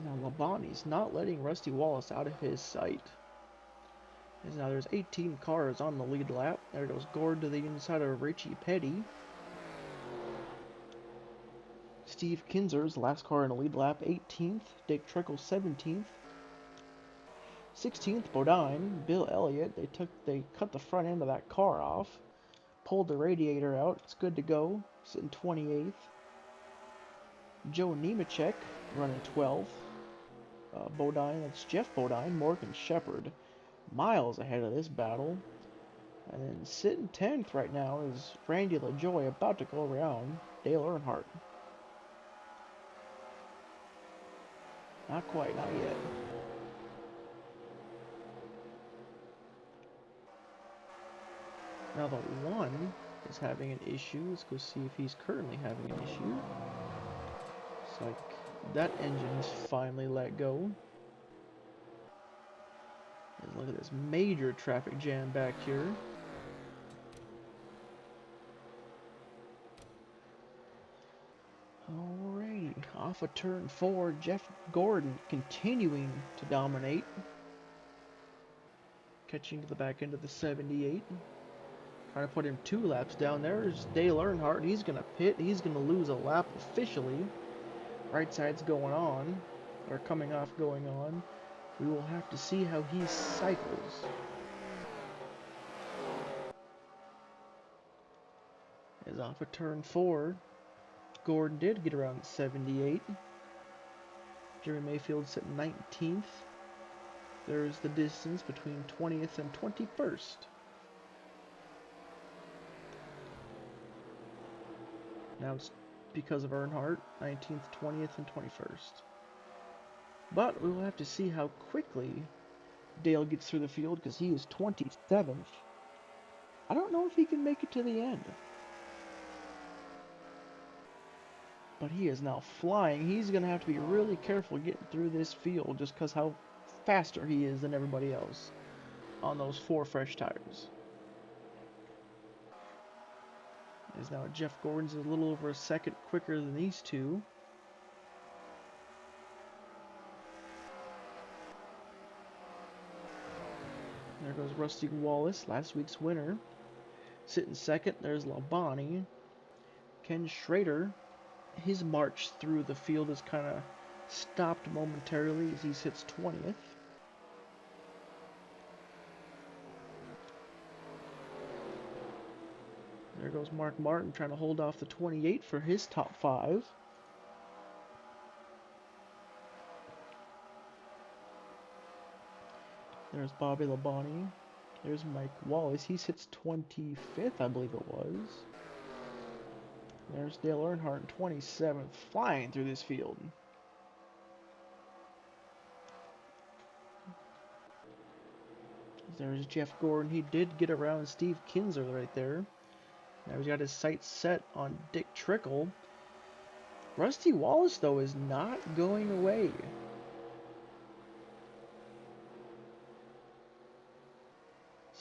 Now Labonte's not letting Rusty Wallace out of his sight. As now there's 18 cars on the lead lap. There goes Gord to the inside of Richie Petty. Steve Kinzer's last car in the lead lap, 18th. Dick Trickle, 17th. 16th, Bodine. Bill Elliott, they cut the front end of that car off. Pulled the radiator out. It's good to go. Sitting 28th. Joe Nemechek running 12th. Bodine, that's Jeff Bodine. Morgan Shepherd miles ahead of this battle. And then sitting 10th right now is Randy LaJoy, about to go around Dale Earnhardt. Not quite, not yet. Now the one is having an issue. Let's go see if he's currently having an issue. It's like that engine's finally let go. And look at this major traffic jam back here. Alrighty, off of turn 4, Jeff Gordon continuing to dominate. Catching to the back end of the 78. Trying to put him 2 laps down. There's Dale Earnhardt. He's going to pit. He's going to lose a lap officially. Right side's going on. Or coming off going on. We will have to see how he cycles. Is off of turn 4. Gordon did get around 78. Jerry Mayfield's at 19th. There's the distance between 20th and 21st. Now it's because of Earnhardt, 19th, 20th, and 21st. But we will have to see how quickly Dale gets through the field, because he is 27th. I don't know if he can make it to the end. But he is now flying. He's going to have to be really careful getting through this field just because how faster he is than everybody else on those 4 fresh tires. As now Jeff Gordon's a little over a second quicker than these two. There goes Rusty Wallace, last week's winner. Sitting second, there's Labonte. Ken Schrader, his march through the field is kind of stopped momentarily as he sits 20th. There goes Mark Martin trying to hold off the 28 for his top 5. There's Bobby Labonte. There's Mike Wallace. He sits 25th, I believe it was. There's Dale Earnhardt in 27th, flying through this field. There's Jeff Gordon. He did get around Steve Kinzer right there. Now he's got his sights set on Dick Trickle. Rusty Wallace, though, is not going away.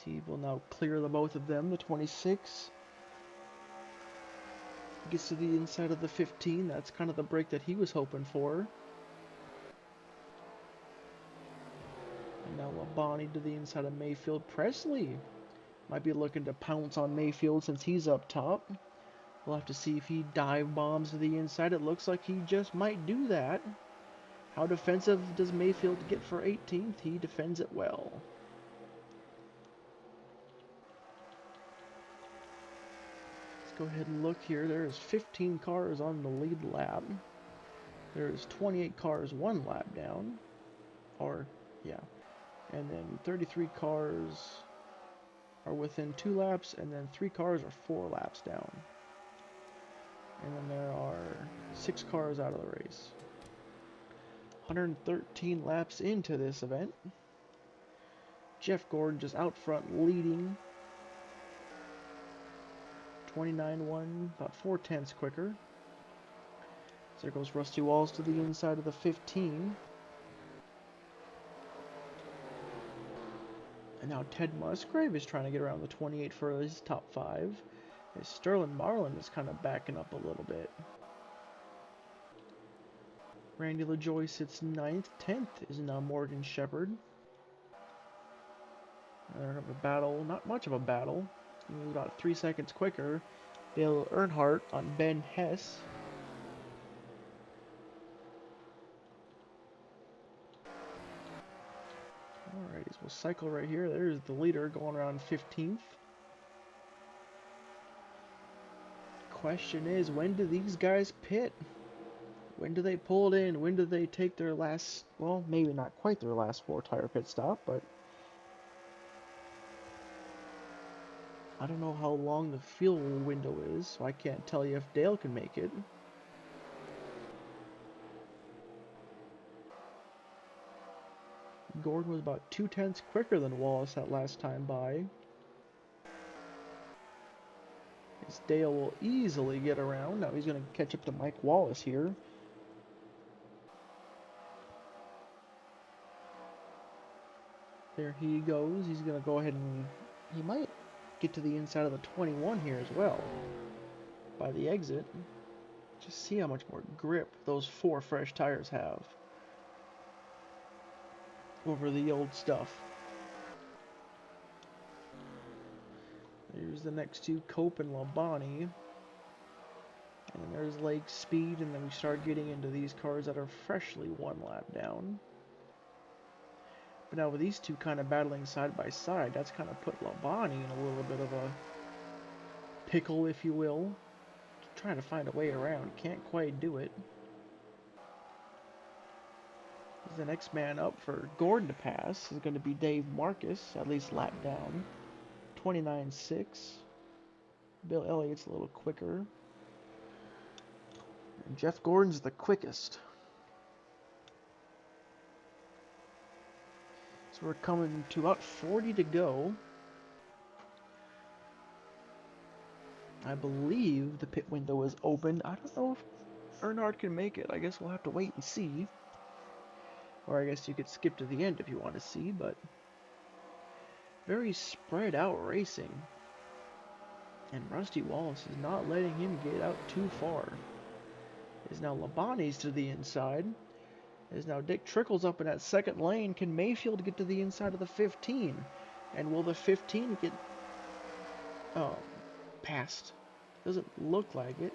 He will now clear the both of them. The 26 gets to the inside of the 15. That's kind of the break that he was hoping for. And now Labonte to the inside of Mayfield. Presley might be looking to pounce on Mayfield since he's up top. We'll have to see if he dive bombs to the inside. It looks like he just might do that. How defensive does Mayfield get for 18th? He defends it well. Let's go ahead and look here. There's 15 cars on the lead lap. There's 28 cars 1 lap down. Or, yeah. And then 33 cars are within 2 laps, and then 3 cars are 4 laps down. And then there are 6 cars out of the race. 113 laps into this event. Jeff Gordon just out front leading. 29-1, about 4/10 quicker. So there goes Rusty Walls to the inside of the 15. And now Ted Musgrave is trying to get around the 28 for his top 5. As Sterling Marlin is kind of backing up a little bit. Randy LaJoy sits 9th. 10th is now Morgan Shepherd. They're a battle, not much of a battle. He was about 3 seconds quicker. Dale Earnhardt on Ben Hess. Alright, we'll cycle right here. There's the leader going around 15th. Question is, when do these guys pit? When do they pull it in? When do they take their last, well, maybe not quite their last 4-tire pit stop, but I don't know how long the fuel window is, so I can't tell you if Dale can make it. Gordon was about 2/10 quicker than Wallace that last time by. As Dale will easily get around. Now he's going to catch up to Mike Wallace here. There he goes. He's going to go ahead and he might get to the inside of the 21 here as well by the exit. Just see how much more grip those 4 fresh tires have over the old stuff. There's the next 2, Cope and Labonte. And there's Lake Speed, and then we start getting into these cars that are freshly 1 lap down. But now with these 2 kind of battling side by side, that's kind of put Labonte in a little bit of a pickle, if you will. Trying to find a way around, can't quite do it. The next man up for Gordon to pass is going to be Dave Marcus, at least lap down. 29.6. Bill Elliott's a little quicker. And Jeff Gordon's the quickest. So we're coming to about 40 to go. I believe the pit window is open. I don't know if Earnhardt can make it. I guess we'll have to wait and see. Or I guess you could skip to the end if you want to see, but very spread out racing. And Rusty Wallace is not letting him get out too far. Is now Labonte's to the inside. Is now Dick Trickles up in that second lane. Can Mayfield get to the inside of the 15? And will the 15 get passed? Doesn't look like it.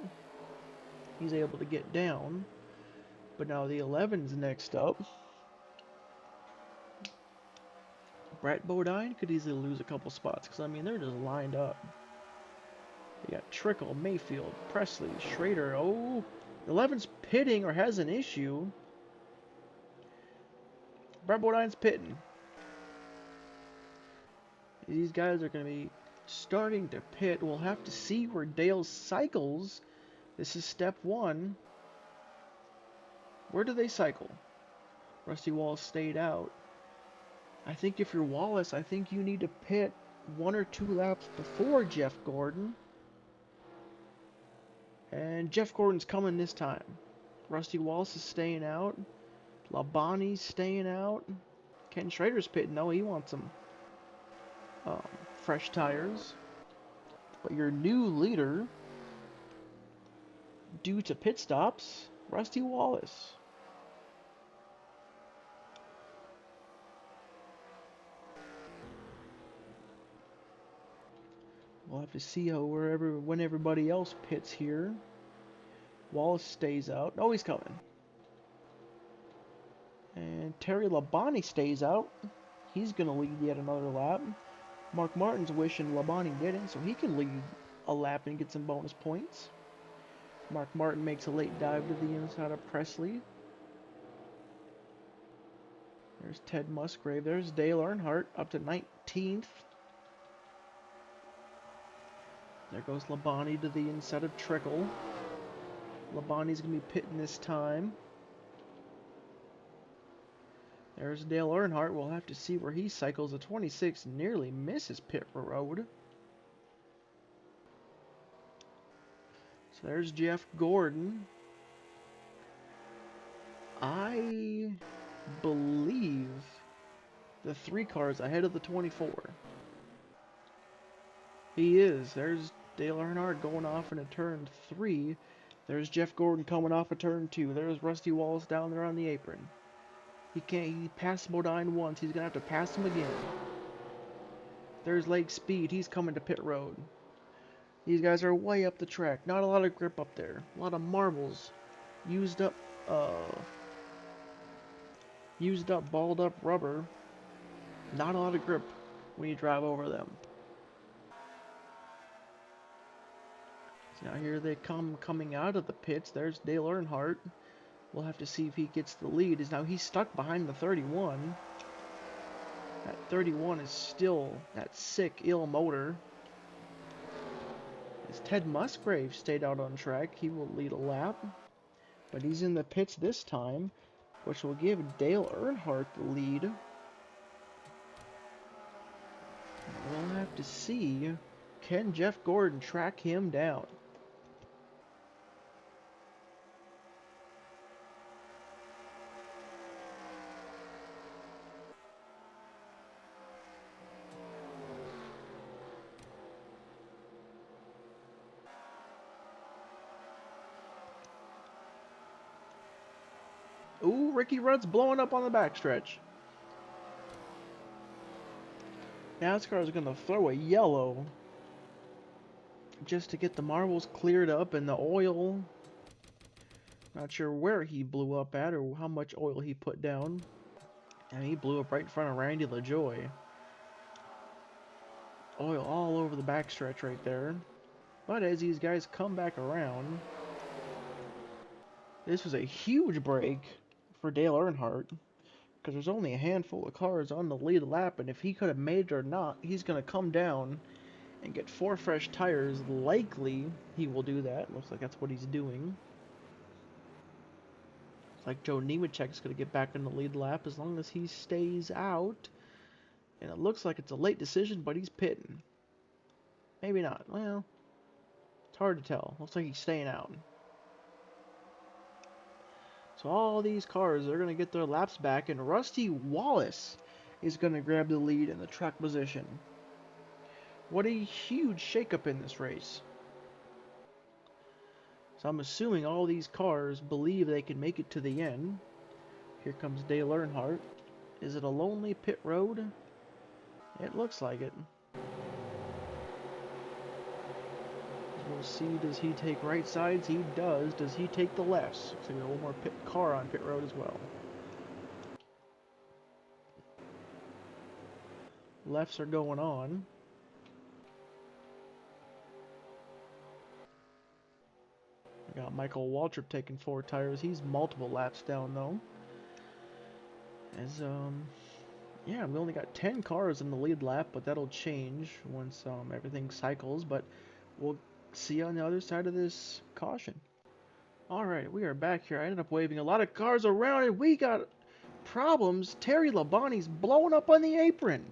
He's able to get down. But now the 11's next up. Brett Bodine could easily lose a couple spots, because I mean they're just lined up. You got Trickle, Mayfield, Presley, Schrader. Oh, 11's pitting or has an issue. Brett Bodine's pitting. These guys are going to be starting to pit. We'll have to see where Dale cycles. This is step 1. Where do they cycle? Rusty Wallace stayed out. I think if you're Wallace, I think you need to pit 1 or 2 laps before Jeff Gordon. And Jeff Gordon's coming this time. Rusty Wallace is staying out. Labonte's staying out. Ken Schrader's pitting. No, he wants some fresh tires. But your new leader, due to pit stops, Rusty Wallace. We'll have to see how when everybody else pits here. Wallace stays out. Oh, he's coming. And Terry Labonte stays out. He's going to lead yet another lap. Mark Martin's wishing Labonte didn't, so he can lead a lap and get some bonus points. Mark Martin makes a late dive to the inside of Presley. There's Ted Musgrave. There's Dale Earnhardt up to 19th. There goes Labonte to the inside of Trickle. Labonte's going to be pitting this time. There's Dale Earnhardt. We'll have to see where he cycles. The 26 nearly misses pit road. So there's Jeff Gordon. I believe the 3 cars ahead of the 24. He is. There's Dale Earnhardt going off into turn 3. There's Jeff Gordon coming off of turn 2. There's Rusty Wallace down there on the apron. He passed Bodine once. He's going to have to pass him again. There's Lake Speed. He's coming to pit road. These guys are way up the track. Not a lot of grip up there. A lot of marbles. Used up, balled up rubber. Not a lot of grip when you drive over them. So now here they come coming out of the pits. There's Dale Earnhardt. We'll have to see if he gets the lead. Now he's stuck behind the 31. That 31 is still that sick, ill motor. As Ted Musgrave stayed out on track, he will lead a lap. But he's in the pits this time, which will give Dale Earnhardt the lead. We'll have to see, can Jeff Gordon track him down? Ooh, Ricky Rudd's blowing up on the backstretch. NASCAR is going to throw a yellow just to get the marbles cleared up and the oil. Not sure where he blew up at or how much oil he put down. And he blew up right in front of Randy LaJoy. Oil all over the backstretch right there. But as these guys come back around, this was a huge break for Dale Earnhardt, because there's only a handful of cars on the lead lap, and if he could have made it or not, he's going to come down and get 4 fresh tires. Likely he will do that. Looks like that's what he's doing. Looks like Joe Nemechek's going to get back in the lead lap as long as he stays out. And it looks like it's a late decision, but he's pitting. Maybe not. Well, it's hard to tell. Looks like he's staying out. So all these cars are going to get their laps back, and Rusty Wallace is going to grab the lead in the truck position. What a huge shakeup in this race. So I'm assuming all these cars believe they can make it to the end. Here comes Dale Earnhardt. Is it a lonely pit road? It looks like it. We'll see, does he take right sides? He does. Does he take the lefts? Looks like we got one more car on pit road as well. Lefts are going on. We got Michael Waltrip taking 4 tires. He's multiple laps down though. As yeah, we only got 10 cars in the lead lap, but that'll change once everything cycles. But we'll see you on the other side of this caution. Alright, we are back here. I ended up waving a lot of cars around, and we got problems. Terry Labonte's blowing up on the apron.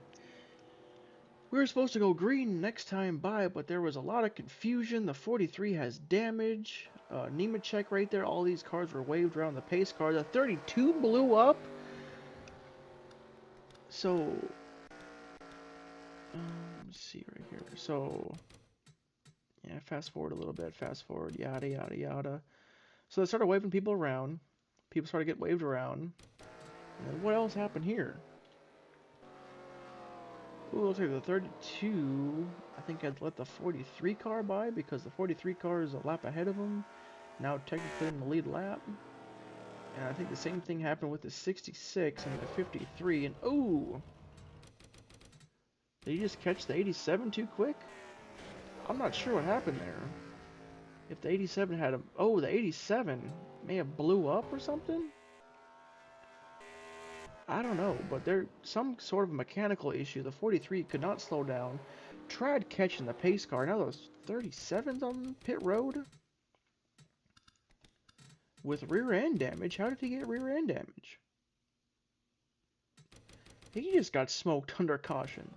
We were supposed to go green next time by, but there was a lot of confusion. The 43 has damage. Nemechek right there. All these cars were waved around the pace car. The 32 blew up. So, let's see right here. So, yeah, fast forward a little bit. Fast forward, yada, yada, yada. So they started waving people around. People started to get waved around. And what else happened here? Ooh, looks like the 32, I think I'd let the 43 car by because the 43 car is a lap ahead of him. Now technically in the lead lap. And I think the same thing happened with the 66 and the 53. And ooh! Did he just catch the 87 too quick? I'm not sure what happened there. If the 87 had a... Oh, the 87 may have blew up or something? I don't know, but there's some sort of mechanical issue. The 43 could not slow down. Tried catching the pace car. Now those 37s on pit road? With rear end damage? How did he get rear end damage? He just got smoked under caution.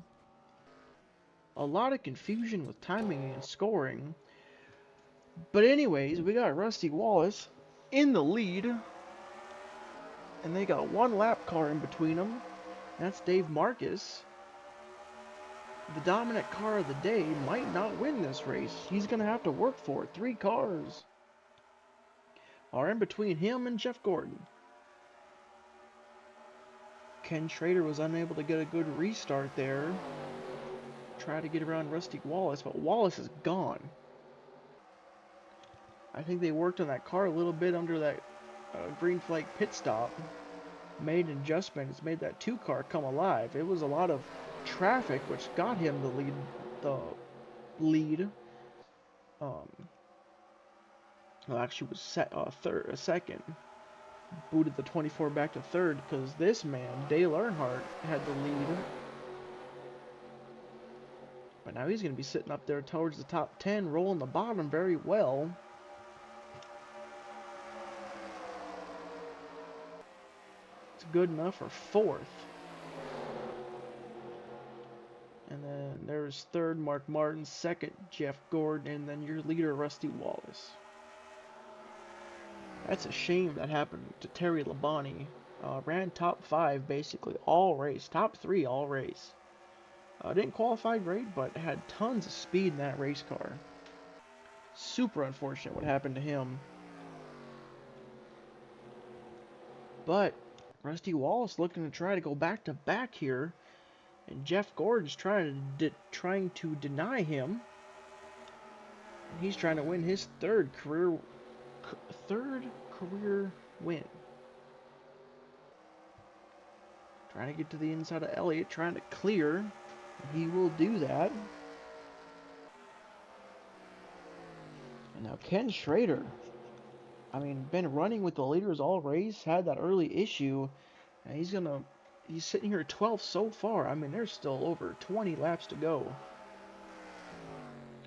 A lot of confusion with timing and scoring. But anyways, we got Rusty Wallace in the lead. And they got one lap car in between them. That's Dave Marcus. The dominant car of the day might not win this race. He's going to have to work for it. 3 cars are in between him and Jeff Gordon. Ken Schrader was unable to get a good restart there. Try to get around Rusty Wallace, but Wallace is gone. I think they worked on that car a little bit under that green flag pit stop. Made an adjustment. It's made that 2 car come alive. It was a lot of traffic, which got him the lead. Well, actually was second. Booted the 24 back to third because this man, Dale Earnhardt, had the lead. But now he's going to be sitting up there towards the top 10, rolling the bottom very well. It's good enough for 4th. And then there's 3rd, Mark Martin, 2nd, Jeff Gordon, and then your leader, Rusty Wallace. That's a shame that happened to Terry Labonte. Ran top 5 basically all race, top 3 all race. Didn't qualify great, but had tons of speed in that race car. Super unfortunate what happened to him. But Rusty Wallace looking to try to go back to back here, and Jeff Gordon's trying to deny him. He's trying to win his third career win. Trying to get to the inside of Elliott, trying to clear. He will do that. And now Ken Schrader, I mean, been running with the leaders all race, had that early issue, and he's sitting here 12th so far. I mean, there's still over 20 laps to go.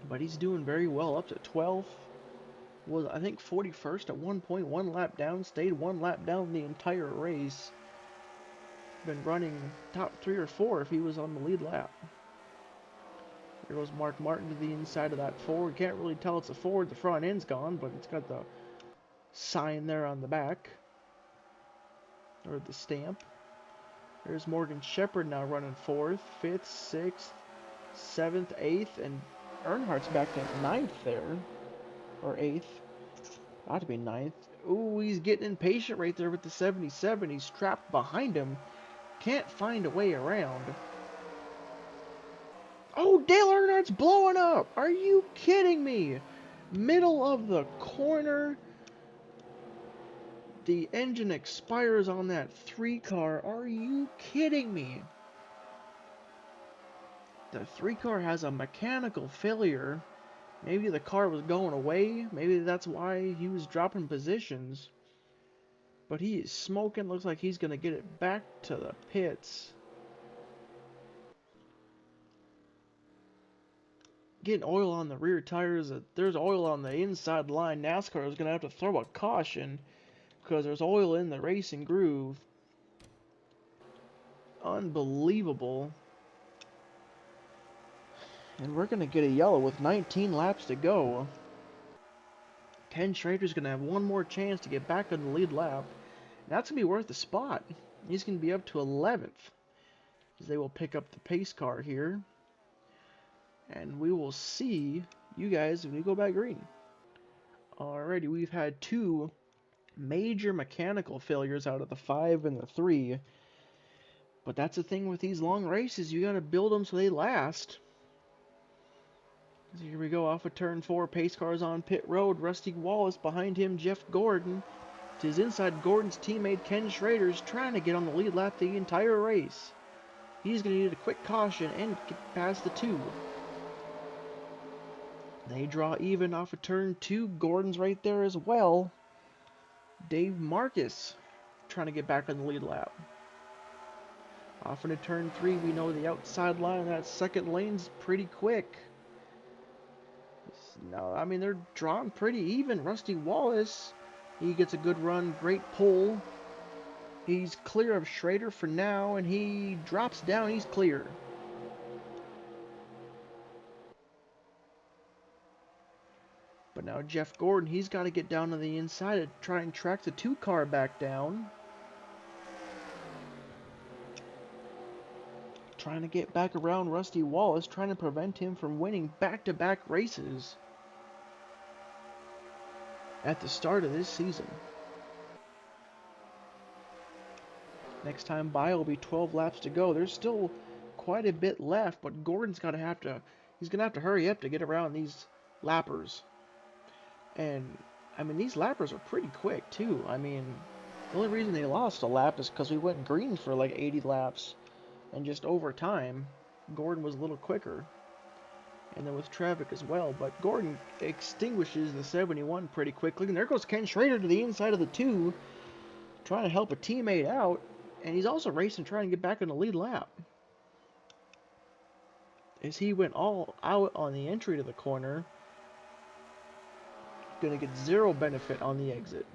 But he's doing very well, up to 12th. Was, I think, 41st at one point, 1 lap down, stayed 1 lap down the entire race. Been running top 3 or 4 if he was on the lead lap. Here goes Mark Martin to the inside of that Ford. Can't really tell it's a Ford. The front end's gone, but it's got the sign there on the back. Or the stamp. There's Morgan Shepherd now running 4th, 5th, 6th, 7th, 8th, and Earnhardt's back to 9th there. Or 8th. Ought to be 9th. Ooh, he's getting impatient right there with the 77. He's trapped behind him. Can't find a way around. Oh, Dale Earnhardt's blowing up! Are you kidding me? Middle of the corner. The engine expires on that 3 car. Are you kidding me? The 3 car has a mechanical failure. Maybe the car was going away. Maybe that's why he was dropping positions. But he is smoking. Looks like he's going to get it back to the pits. Getting oil on the rear tires. There's oil on the inside line. NASCAR is going to have to throw a caution because there's oil in the racing groove. Unbelievable. And we're going to get a yellow with 19 laps to go. Ken Schrader's going to have one more chance to get back on the lead lap. That's going to be worth a spot. He's going to be up to 11th. As they will pick up the pace car here. And we will see you guys when we go back green. Alrighty, we've had 2 major mechanical failures out of the 5 and the 3. But that's the thing with these long races. You got to build them so they last. So here we go, off of turn 4, pace cars on pit road. Rusty Wallace behind him, Jeff Gordon. To his inside, Gordon's teammate Ken Schrader's trying to get on the lead lap the entire race. He's going to need a quick caution and get past the 2. They draw even off of turn 2. Gordon's right there as well. Dave Marcus trying to get back on the lead lap. Off into turn 3, we know the outside line of that second lane's pretty quick. No, I mean, they're drawn pretty even. Rusty Wallace, he gets a good run, great pull. He's clear of Schrader for now, and he drops down, he's clear. But now Jeff Gordon, he's got to get down to the inside to try and track the 2 car back down. trying to get back around Rusty Wallace, trying to prevent him from winning back-to-back races at the start of this season. Next time by will be 12 laps to go. There's still quite a bit left, but Gordon's he's gonna have to hurry up to get around these lappers. And I mean, these lappers are pretty quick too. I mean, the only reason they lost a lap is because we went green for like 80 laps, and just over time, Gordon was a little quicker. And then with traffic as well, but Gordon extinguishes the 71 pretty quickly, and there goes Ken Schrader to the inside of the 2, trying to help a teammate out, and he's also racing trying to get back in the lead lap. As he went all out on the entry to the corner, gonna get zero benefit on the exit.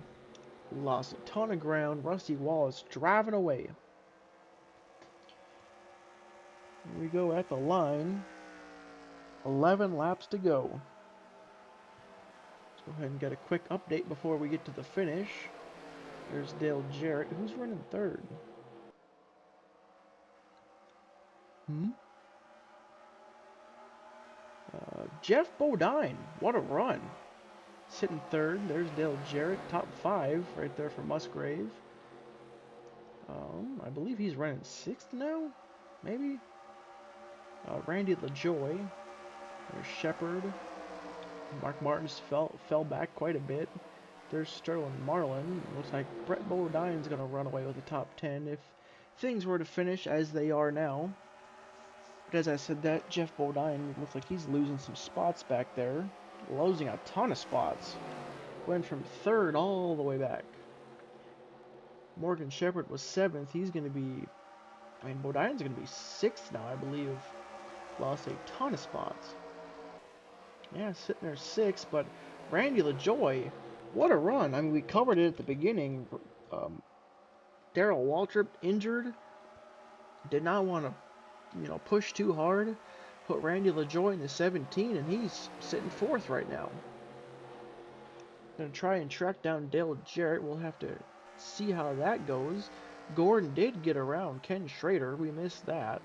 Lost a ton of ground. Rusty Wallace driving away. Here we go at the line. 11 laps to go. Let's go ahead and get a quick update before we get to the finish. There's Dale Jarrett. Who's running third? Jeff Bodine. What a run. Sitting third. There's Dale Jarrett. Top 5 right there for Musgrave. I believe he's running 6th now? Maybe? Randy LaJoy. There's Shepard. Mark Martins fell back quite a bit. There's Sterling Marlin. Looks like Brett Bodine's going to run away with the top 10 if things were to finish as they are now. But as I said that, Jeff Bodine looks like he's losing some spots back there. Losing a ton of spots. Went from 3rd all the way back. Morgan Shepard was 7th. He's going to be... I mean, Bodine's going to be 6th now, I believe. Lost a ton of spots. Yeah, sitting there 6th, but Randy LaJoy, what a run. I mean, we covered it at the beginning. Darrell Waltrip injured. Did not want to, push too hard. Put Randy LaJoy in the 17, and he's sitting 4th right now. Gonna try and track down Dale Jarrett. We'll have to see how that goes. Gordon did get around Ken Schrader. We missed that.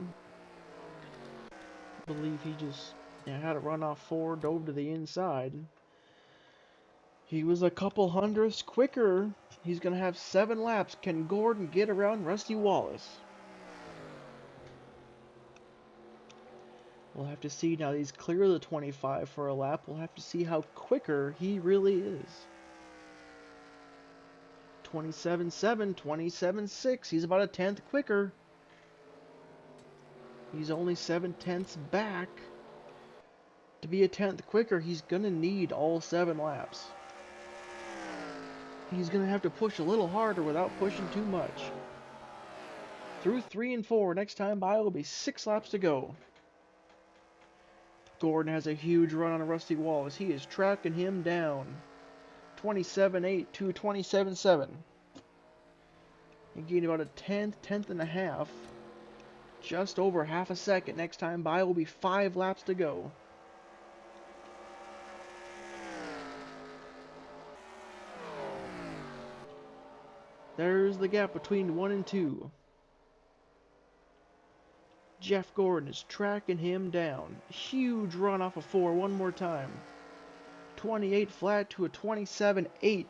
I believe he just had a run off 4, dove to the inside. He was a couple hundredths quicker. He's going to have 7 laps. Can Gordon get around Rusty Wallace? We'll have to see now. He's clear of the 25 for a lap. We'll have to see how quicker he really is. 27.7, 27.6. He's about a 10th quicker. He's only 7/10ths back. To be a 10th quicker, he's going to need all 7 laps. He's going to have to push a little harder without pushing too much. Through 3 and 4, next time by will be 6 laps to go. Gordon has a huge run on Rusty Wallace. He is tracking him down. 27.8 to 27.7. He gained about a 10th and a half. Just over half a second. Next time by will be 5 laps to go. There's the gap between 1 and 2. Jeff Gordon is tracking him down. Huge run off of 4 one more time. 28 flat to a 27.8.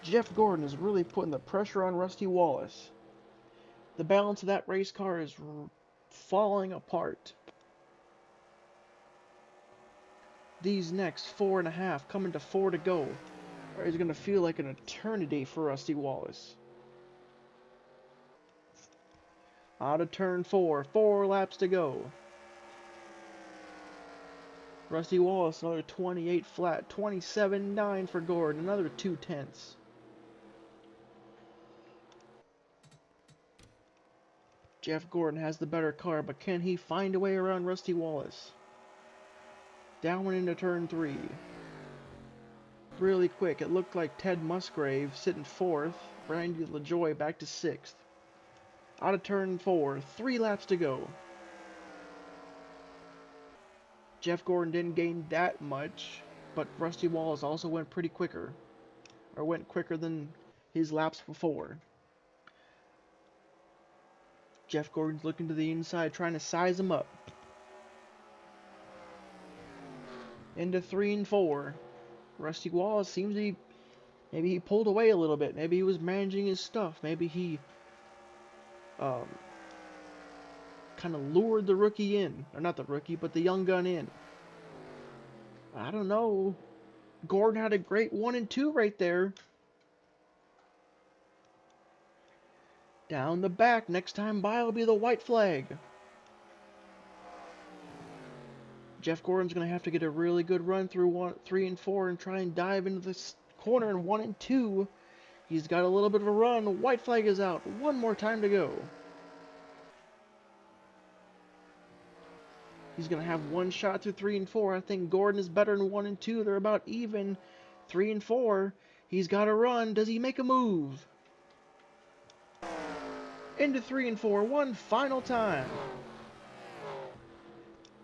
Jeff Gordon is really putting the pressure on Rusty Wallace. The balance of that race car is falling apart. These next 4.5 coming to 4 to go is going to feel like an eternity for Rusty Wallace. Out of turn 4, 4 laps to go. Rusty Wallace, another 28 flat, 27.9 for Gordon, another 2/10. Jeff Gordon has the better car, but can he find a way around Rusty Wallace? Down into turn 3. Really quick, it looked like Ted Musgrave sitting 4th, Randy LaJoy back to 6th. Out of turn 4, 3 laps to go. Jeff Gordon didn't gain that much, but Rusty Wallace also went pretty quicker. Or went quicker than his laps before. Jeff Gordon's looking to the inside, trying to size him up. Into 3 and 4. Rusty Wallace seems to be, maybe he pulled away a little bit. Maybe he was managing his stuff. Maybe he kind of lured the rookie in. Or not the rookie, but the young gun in. I don't know. Gordon had a great 1 and 2 right there. Down the back. Next time by will be the white flag. Jeff Gordon's going to have to get a really good run through 3 and 4 and try and dive into this corner in 1 and 2. He's got a little bit of a run. White flag is out. One more time to go. He's going to have one shot through 3 and 4. I think Gordon is better than 1 and 2. They're about even. 3 and 4. He's got a run. Does he make a move? Into 3 and 4. One final time.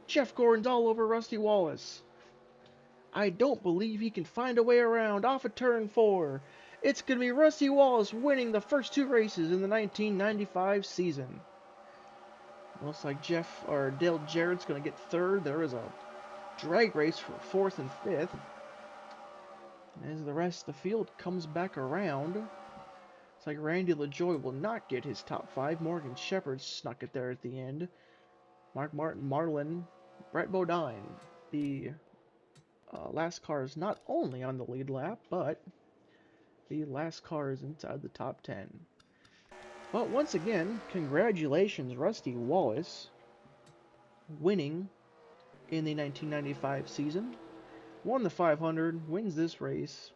Jeff Gordon's all over Rusty Wallace. I don't believe he can find a way around off of turn 4. It's going to be Rusty Wallace winning the first 2 races in the 1995 season. Looks like Dale Jarrett's going to get 3rd. There is a drag race for 4th and 5th. As the rest of the field comes back around, it's like Randy LaJoy will not get his top 5. Morgan Shepherd snuck it there at the end. Mark Martin, Marlin, Brett Bodine. The last car is not only on the lead lap, but the last car is inside the top 10. But once again, congratulations, Rusty Wallace, winning in the 1995 season. Won the 500, wins this race.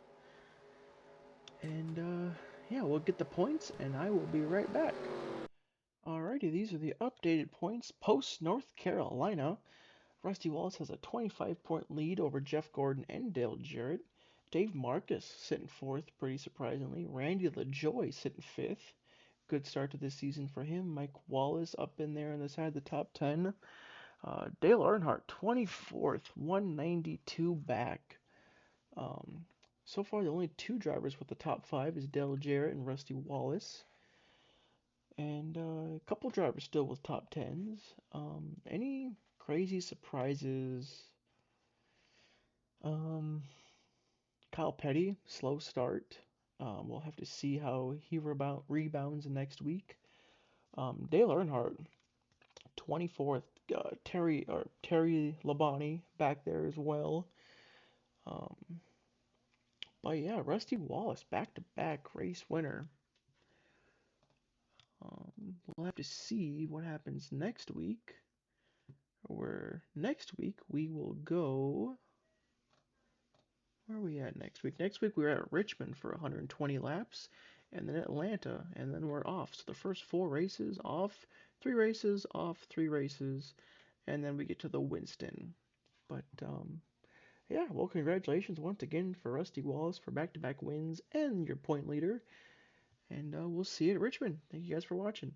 And, yeah, we'll get the points, and I will be right back. Alrighty, these are the updated points post North Carolina. Rusty Wallace has a 25-point lead over Jeff Gordon and Dale Jarrett. Dave Marcus sitting 4th, pretty surprisingly. Randy LaJoy sitting 5th. Good start to this season for him. Mike Wallace up in there on the side of the top 10. Dale Earnhardt, 24th, 192 back. So far, the only 2 drivers with the top 5 is Dale Jarrett and Rusty Wallace. And a couple drivers still with top 10s. Any crazy surprises? Kyle Petty, slow start. We'll have to see how he rebounds next week. Dale Earnhardt, 24th. Terry Labonte back there as well. But yeah, Rusty Wallace, back-to-back race winner. We'll have to see what happens next week. Next week we will go. Where are we at next week? Next week we're at Richmond for 120 laps, and then Atlanta, and then we're off. So the first 4 races off, 3 races off, 3 races, and then we get to the Winston. But yeah, well, congratulations once again for Rusty Wallace for back-to-back wins and your point leader. And we'll see you at Richmond. Thank you guys for watching.